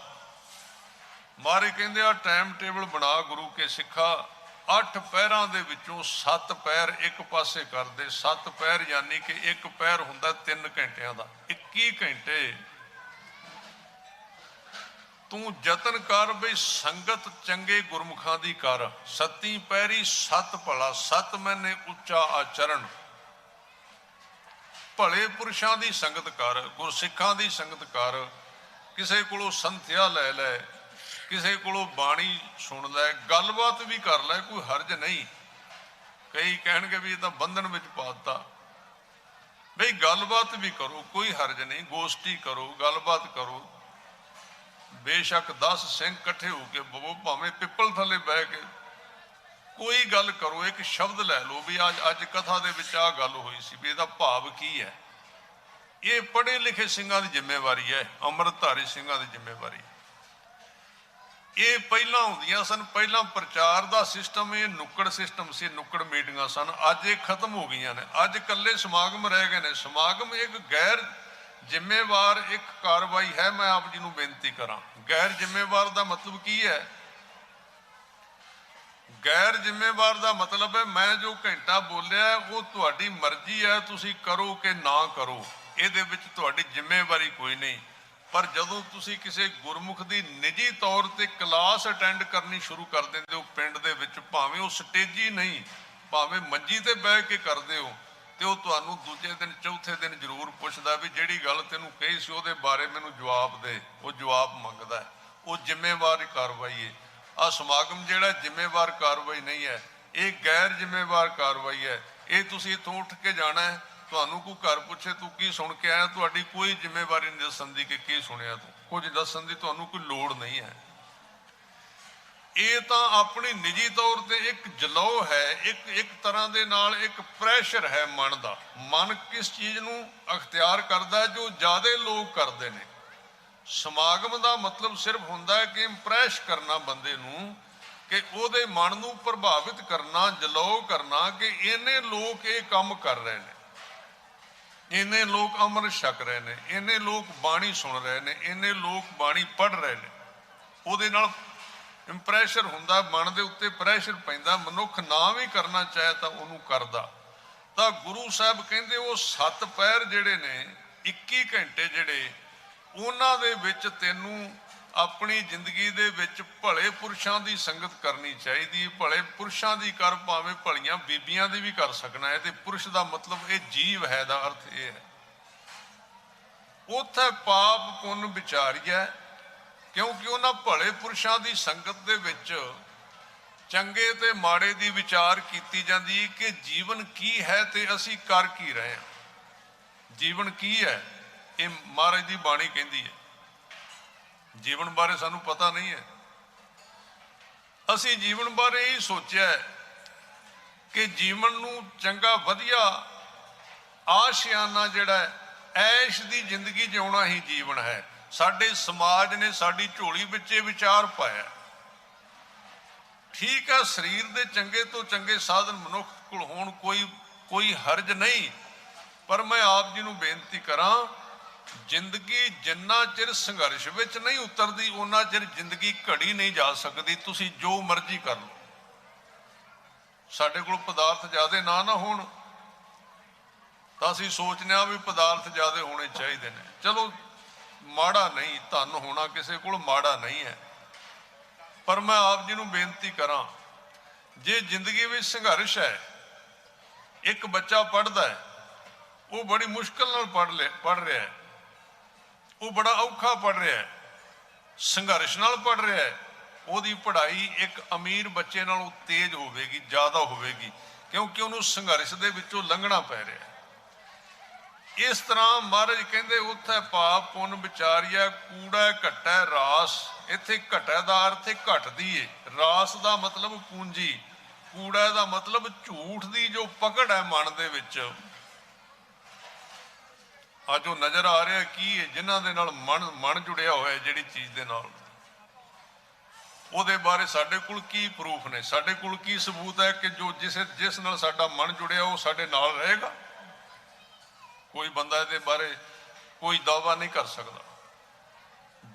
ਮਹਾਰਾਜ ਕਹਿੰਦੇ ਆ ਟਾਈਮ ਟੇਬਲ ਬਣਾ ਗੁਰੂ ਕੇ ਸਿੱਖਾ, 8 ਪਹਿਰਾਂ ਦੇ ਵਿੱਚੋਂ 7 ਪਹਿਰ ਇੱਕ ਪਾਸੇ ਕਰਦੇ। 7 ਪਹਿਰ ਯਾਨੀ ਕਿ ਇੱਕ ਪਹਿਰ ਹੁੰਦਾ 3 ਘੰਟਿਆਂ ਦਾ। 21 ਘੰਟੇ ਤੂੰ ਯਤਨ ਕਰ ਬਈ ਸੰਗਤ ਚੰਗੇ ਗੁਰਮੁਖਾਂ ਦੀ ਕਰ। 7 ਪਹਿਰੀ 7 ਭਲਾ, 7 ਮਹੀਨੇ ਉੱਚਾ ਆਚਰਣ, ਭਲੇ ਪੁਰਸ਼ਾਂ ਦੀ ਸੰਗਤ ਕਰ, ਗੁਰਸਿੱਖਾਂ ਦੀ ਸੰਗਤ ਕਰ, ਕਿਸੇ ਕੋਲੋਂ ਸੰਥਿਆ ਲੈ ਲੈ, ਕਿਸੇ ਕੋਲੋਂ ਬਾਣੀ ਸੁਣ ਲੈ, ਗੱਲਬਾਤ ਵੀ ਕਰ ਲੈ, ਕੋਈ ਹਰਜ ਨਹੀਂ। ਕਈ ਕਹਿਣਗੇ ਵੀ ਇਹ ਤਾਂ ਬੰਧਨ ਵਿੱਚ ਪਾ ਦਿੱਤਾ, ਬਈ ਗੱਲਬਾਤ ਵੀ ਕਰੋ, ਕੋਈ ਹਰਜ ਨਹੀਂ, ਗੋਸ਼ਟੀ ਕਰੋ, ਗੱਲਬਾਤ ਕਰੋ। ਬੇਸ਼ੱਕ 10 ਸਿੰਘ ਇਕੱਠੇ ਹੋ ਕੇ ਬਵੋ, ਭਾਵੇਂ ਪਿੱਪਲ ਥੱਲੇ ਬਹਿ ਕੇ ਕੋਈ ਗੱਲ ਕਰੋ, ਇੱਕ ਸ਼ਬਦ ਲੈ ਲਓ ਵੀ ਅੱਜ ਕਥਾ ਦੇ ਵਿੱਚ ਆਹ ਗੱਲ ਹੋਈ ਸੀ, ਵੀ ਇਹਦਾ ਭਾਵ ਕੀ ਹੈ। ਇਹ ਪੜ੍ਹੇ ਲਿਖੇ ਸਿੰਘਾਂ ਦੀ ਜ਼ਿੰਮੇਵਾਰੀ ਹੈ, ਅੰਮ੍ਰਿਤਧਾਰੀ ਸਿੰਘਾਂ ਦੀ ਜ਼ਿੰਮੇਵਾਰੀ। ਇਹ ਪਹਿਲਾਂ ਹੁੰਦੀਆਂ ਸਨ, ਪਹਿਲਾਂ ਪ੍ਰਚਾਰ ਦਾ ਸਿਸਟਮ, ਇਹ ਨੁੱਕੜ ਸਿਸਟਮ ਸੀ, ਨੁੱਕੜ ਮੀਟਿੰਗਾਂ ਸਨ। ਅੱਜ ਇਹ ਖਤਮ ਹੋ ਗਈਆਂ ਨੇ, ਅੱਜ ਇਕੱਲੇ ਸਮਾਗਮ ਰਹਿ ਗਏ ਨੇ। ਸਮਾਗਮ ਇੱਕ ਗੈਰ ਜ਼ਿੰਮੇਵਾਰ ਇੱਕ ਕਾਰਵਾਈ ਹੈ। ਮੈਂ ਆਪ ਜੀ ਨੂੰ ਬੇਨਤੀ ਕਰਾਂ, ਗੈਰ ਜ਼ਿੰਮੇਵਾਰ ਦਾ ਮਤਲਬ ਕੀ ਹੈ? ਗੈਰ ਜ਼ਿੰਮੇਵਾਰ ਦਾ ਮਤਲਬ ਹੈ ਮੈਂ ਜੋ ਘੰਟਾ ਬੋਲਿਆ ਉਹ ਤੁਹਾਡੀ ਮਰਜ਼ੀ ਹੈ, ਤੁਸੀਂ ਕਰੋ ਕਿ ਨਾ ਕਰੋ, ਇਹਦੇ ਵਿੱਚ ਤੁਹਾਡੀ ਜ਼ਿੰਮੇਵਾਰੀ ਕੋਈ ਨਹੀਂ। ਪਰ ਜਦੋਂ ਤੁਸੀਂ ਕਿਸੇ ਗੁਰਮੁਖ ਦੀ ਨਿੱਜੀ ਤੌਰ ਤੇ ਕਲਾਸ ਅਟੈਂਡ ਕਰਨੀ ਸ਼ੁਰੂ ਕਰ ਦਿੰਦੇ ਹੋ ਪਿੰਡ ਦੇ ਵਿੱਚ, ਭਾਵੇਂ ਉਹ ਸਟੇਜੀ ਨਹੀਂ, ਭਾਵੇਂ ਮੰਜੀ ਤੇ ਬਹਿ ਕੇ ਕਰਦੇ ਹੋ, ਤੇ ਉਹ ਤੁਹਾਨੂੰ ਦੂਜੇ ਦਿਨ ਚੌਥੇ ਦਿਨ ਜ਼ਰੂਰ ਪੁੱਛਦਾ ਵੀ ਜਿਹੜੀ ਗੱਲ ਤੈਨੂੰ ਕਹੀ ਸੀ ਉਹਦੇ ਬਾਰੇ ਮੈਨੂੰ ਜਵਾਬ ਦੇ। ਉਹ ਜਵਾਬ ਮੰਗਦਾ ਹੈ, ਉਹ ਜ਼ਿੰਮੇਵਾਰ ਕਾਰਵਾਈ ਹੈ। ਆਹ ਸਮਾਗਮ ਜਿਹੜਾ ਜ਼ਿੰਮੇਵਾਰ ਕਾਰਵਾਈ ਨਹੀਂ ਹੈ, ਇਹ ਗੈਰ ਜ਼ਿੰਮੇਵਾਰ ਕਾਰਵਾਈ ਹੈ। ਇਹ ਤੁਸੀਂ ਇੱਥੋਂ ਉੱਠ ਕੇ ਜਾਣਾ ਹੈ, ਤੁਹਾਨੂੰ ਕੋਈ ਘਰ ਪੁੱਛੇ ਤੂੰ ਕੀ ਸੁਣ ਕੇ ਆਇਆ, ਤੁਹਾਡੀ ਕੋਈ ਜ਼ਿੰਮੇਵਾਰੀ ਨਹੀਂ ਦੱਸਣ ਦੀ ਕਿ ਕੀ ਸੁਣਿਆ ਤੂੰ, ਕੁਝ ਦੱਸਣ ਦੀ ਤੁਹਾਨੂੰ ਕੋਈ ਲੋੜ ਨਹੀਂ ਹੈ। ਇਹ ਤਾਂ ਆਪਣੀ ਨਿੱਜੀ ਤੌਰ ਤੇ ਇੱਕ ਜਲੌ ਹੈ, ਇੱਕ ਤਰ੍ਹਾਂ ਦੇ ਨਾਲ ਇੱਕ ਪ੍ਰੈਸ਼ਰ ਹੈ ਮਨ ਦਾ। ਮਨ ਕਿਸ ਚੀਜ਼ ਨੂੰ ਅਖਤਿਆਰ ਕਰਦਾ ਜੋ ਜ਼ਿਆਦਾ ਲੋਕ ਕਰਦੇ ਨੇ। ਸਮਾਗਮ ਦਾ ਮਤਲਬ ਸਿਰਫ ਹੁੰਦਾ ਹੈ ਕਿ ਇੰਪ੍ਰੈਸ ਕਰਨਾ ਬੰਦੇ ਨੂੰ, ਕਿ ਉਹਦੇ ਮਨ ਨੂੰ ਪ੍ਰਭਾਵਿਤ ਕਰਨਾ, ਜਲੌ ਕਰਨਾ ਕਿ ਇਹਨੇ ਲੋਕ ਇਹ ਕੰਮ ਕਰ ਰਹੇ ਨੇ, ਇੰਨੇ ਲੋਕ ਅੰਮ੍ਰਿਤ ਛਕ ਰਹੇ ਨੇ, ਇੰਨੇ ਲੋਕ ਬਾਣੀ ਸੁਣ ਰਹੇ ਨੇ, ਇੰਨੇ ਲੋਕ ਬਾਣੀ ਪੜ੍ਹ ਰਹੇ ਨੇ। ਉਹਦੇ ਨਾਲ ਇੰਪ੍ਰੈਸ਼ਰ ਹੁੰਦਾ, ਮਨ ਦੇ ਉੱਤੇ ਪ੍ਰੈਸ਼ਰ ਪੈਂਦਾ। ਮਨੁੱਖ ਨਾ ਵੀ ਕਰਨਾ ਚਾਹੇ ਤਾਂ ਉਹਨੂੰ ਕਰਦਾ। ਤਾਂ ਗੁਰੂ ਸਾਹਿਬ ਕਹਿੰਦੇ ਉਹ 7 ਪਹਿਰ ਜਿਹੜੇ ਨੇ, 21 ਘੰਟੇ ਜਿਹੜੇ, ਉਹਨਾਂ ਦੇ ਵਿੱਚ ਤੈਨੂੰ ਆਪਣੀ ਜ਼ਿੰਦਗੀ ਦੇ ਵਿੱਚ ਭਲੇ ਪੁਰਸ਼ਾਂ ਦੀ ਸੰਗਤ ਕਰਨੀ ਚਾਹੀਦੀ। ਭਲੇ ਪੁਰਸ਼ਾਂ ਦੀ ਕਰ, ਭਾਵੇਂ ਭਲੀਆਂ ਬੀਬੀਆਂ ਦੀ ਵੀ ਕਰ ਸਕਣਾ ਹੈ। ਤੇ ਪੁਰਸ਼ ਦਾ ਮਤਲਬ ਇਹ ਜੀਵ ਹੈ, ਦਾ ਅਰਥ ਇਹ ਹੈ। ਉੱਥੇ ਪਾਪ ਪੁੰਨ ਵਿਚਾਰੀਐ, ਕਿਉਂਕਿ ਉਹਨਾਂ ਭਲੇ ਪੁਰਸ਼ਾਂ ਦੀ ਸੰਗਤ ਦੇ ਵਿੱਚ ਚੰਗੇ ਤੇ ਮਾੜੇ ਦੀ ਵਿਚਾਰ ਕੀਤੀ ਜਾਂਦੀ ਕਿ ਜੀਵਨ ਕੀ ਹੈ ਤੇ ਅਸੀਂ ਕਰ ਕੀ ਰਹੇ ਹਾਂ। ਜੀਵਨ ਕੀ ਹੈ ਇਹ ਮਹਾਰਾਜ ਦੀ ਬਾਣੀ ਕਹਿੰਦੀ ਹੈ। ਜੀਵਨ ਬਾਰੇ ਸਾਨੂੰ ਪਤਾ ਨਹੀਂ ਹੈ। ਅਸੀਂ ਜੀਵਨ ਬਾਰੇ ਇਹ ਸੋਚਿਆ ਕਿ ਜੀਵਨ ਨੂੰ ਚੰਗਾ ਵਧੀਆ ਆਸ਼ਿਆਨਾ ਜਿਹੜਾ ਐਸ਼ ਦੀ ਜ਼ਿੰਦਗੀ ਜਿਉਣਾ ਹੀ ਜੀਵਨ ਹੈ। ਸਾਡੇ ਸਮਾਜ ਨੇ ਸਾਡੀ ਝੋਲੀ ਵਿੱਚ ਇਹ ਵਿਚਾਰ ਪਾਇਆ। ठीक है, शरीर के चंगे तो चंगे साधन मनुख कोल होण कोई हरज नहीं, पर मैं आप जी नूं बेनती करा, जिंदगी जिन्ना चिर संघर्ष विच नहीं उतरदी उन्ना चिर जिंदगी घड़ी नहीं जा सकती। तुसीं जो मर्जी कर लो, साडे कोल पदार्थ ज्यादा ना होण तां असीं सोचने भी पदार्थ ज्यादा होने चाहिए ने। चलो माड़ा नहीं, धन होना किसी कोल माड़ा नहीं है, पर मैं आप जी नूं बेनती करा, जे जिंदगी में संघर्ष है, एक बच्चा पढ़ता है, वो बड़ी मुश्किल नाल पढ़ रहा है, वो बड़ा औखा पढ़ रहा है, संघर्ष नाल पढ़ रहा है, ਉਹਦੀ पढ़ाई एक अमीर बच्चे नालों तेज होवेगी, ज़्यादा होवेगी, क्योंकि उन्होंने संघर्ष के विचों लंघना पै रहा है। इस तरह महाराज कहते उत्थे पाप पुन विचारिया कूड़ा घटा रास। इत्थे घटा का अर्थ घटदी है, रास का मतलब पूंजी, कूड़ा का मतलब झूठ की जो पकड़ है मन दे विच। अज वो नज़र आ रहा की है जिन्हां दे नाल मन जुड़िया होया है जिहड़ी चीज़ दे नाल, ਉਹਦੇ बारे साडे कोल की प्रूफ ने, साडे कोल की सबूत है कि जो जिस नाल साडा मन जुड़िया वो साडे नाल रहेगा। कोई बंदा इहदे बारे कोई दावा नहीं कर सकता।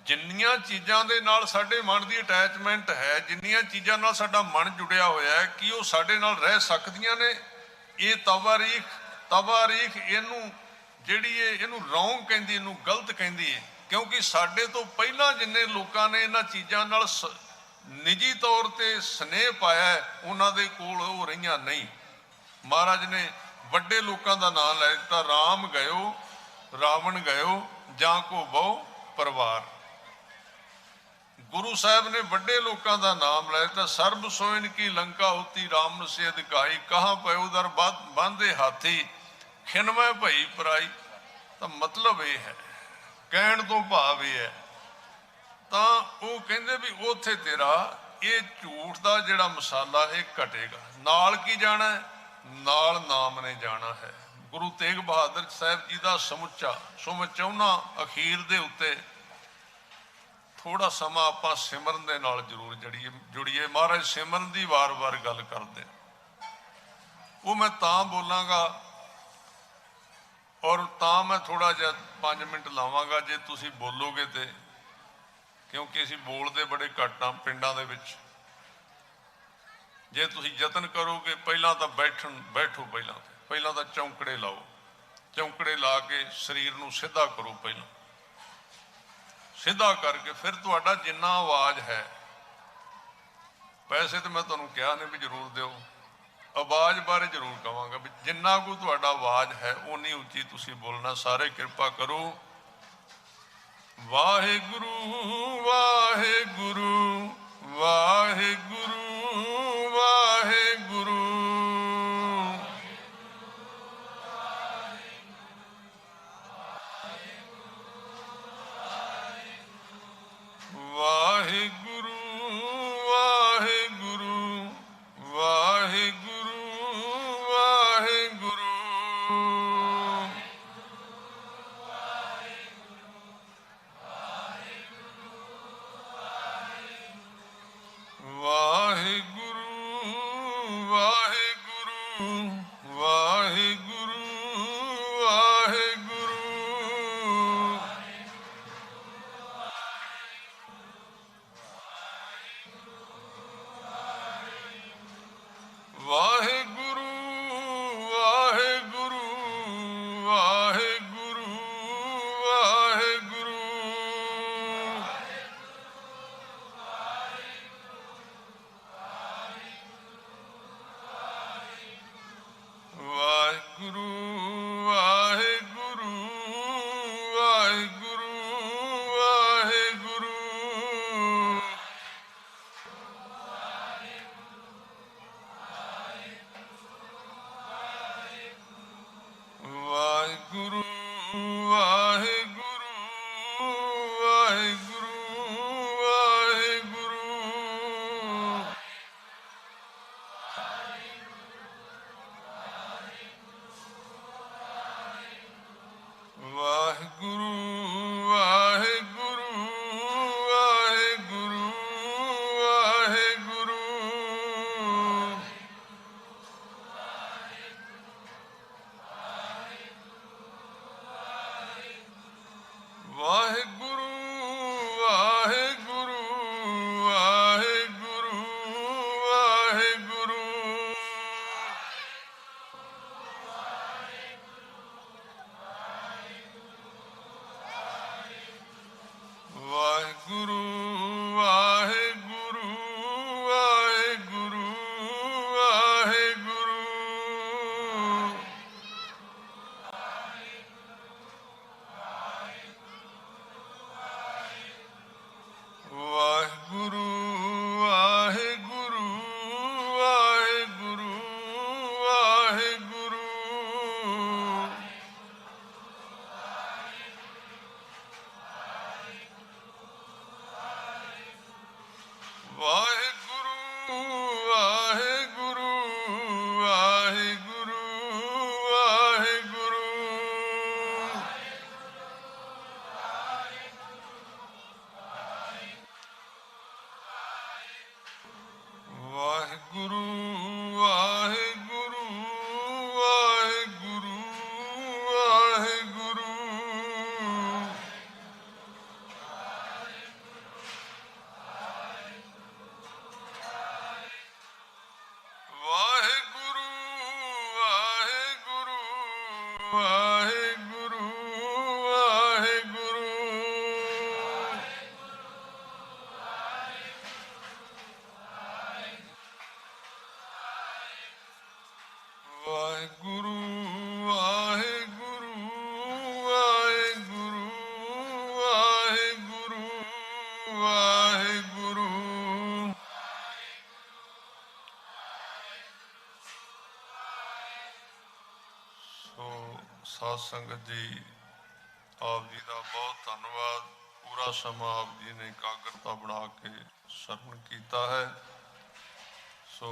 जिन्नियां चीज़ां दे नाल साडे मन की अटैचमेंट है, जिन्नियां चीज़ां नाल साडा मन जुड़िया होया है कि वो साडे नाल रह सकदियां ने। ये तवारीख इहनूं जिहड़ी है इहनूं रौंग कहंदी, इहनूं गलत कहंदी है, क्योंकि साडे तो पहलां जिन्ने लोकां ने इन्हां चीज़ां नाल निजी तौर पर स्नेह पाया है, उन्होंने कोल वो रहीआं नहीं। महाराज ने वड्डे लोगों का नाम लै दिता, राम गयो रावण गयो जां को बहु परिवार। गुरु साहब ने वड्डे लोगों का नाम लै दिता, सर्ब सोइन की लंका होती राम से अधिकाई, कहाँ पयो दर बांधे हाथी खिनमै भई पराई। तो मतलब ये है, कहण तो भाव ये है, तो वो कहते भी उत्थे तेरा ये झूठ का जिहड़ा मसाला ये घटेगा। नाल की जाना है, नाल नाम ने जाना है। गुरु तेग बहादुर साहब जी का समुचा सो मैं चाहुंदा अखीर दे उत्ते थोड़ा समा आपां सिमरन दे नाल जरूर जुड़िए। महाराज सिमरन की वार वार गल करते, वो मैं तां बोलांगा और तां मैं थोड़ा जिहा 5 मिनट लावांगा जे तुसीं बोलोगे तो, क्योंकि असीं बोलते बड़े घट हाँ पिंडां दे विच। जे तुसीं यतन करोगे पहलां तां बैठो, पहलां तां चौंकड़े लाओ, चौंकड़े ला के शरीर नूं सीधा करो, पहलां सीधा करके फिर तुहाडा जिन्ना आवाज़ है, पैसे तो मैं तुहानूं कहा नहीं भी जरूर दिओ, आवाज़ बारे जरूर कहांगा भी जिन्ना कोई तुहाडा आवाज़ है उन्नी उच्ची तुसीं बोलना। सारे किरपा करो। वाहिगुरु वाहिगुरु वाहिगुरु वाहिगुरु वाहिगुरु वाहिगुरु वाहिगुरु वाहिगुरु। ਸੋ ਸਾਧ ਸੰਗਤ ਜੀ, ਆਪ जी का बहुत धन्यवाद। पूरा समा आप जी ने एकाग्रता बना के शरण किया है। सो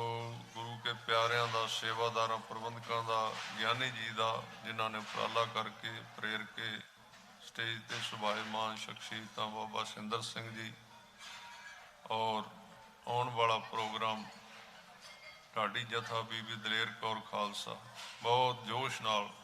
गुरु के प्यारिਆਂ ਦਾ, सेवादार प्रबंधकों का, ज्ञानी जी का, जिन्हों ने उपराला करके प्रेर के स्टेज पर सुभायमान शख्सियत बाबा सिंदर सिंह जी, और आने वाला प्रोग्राम ढाडी जथा बीबी दलेर कौर खालसा बहुत जोश नाल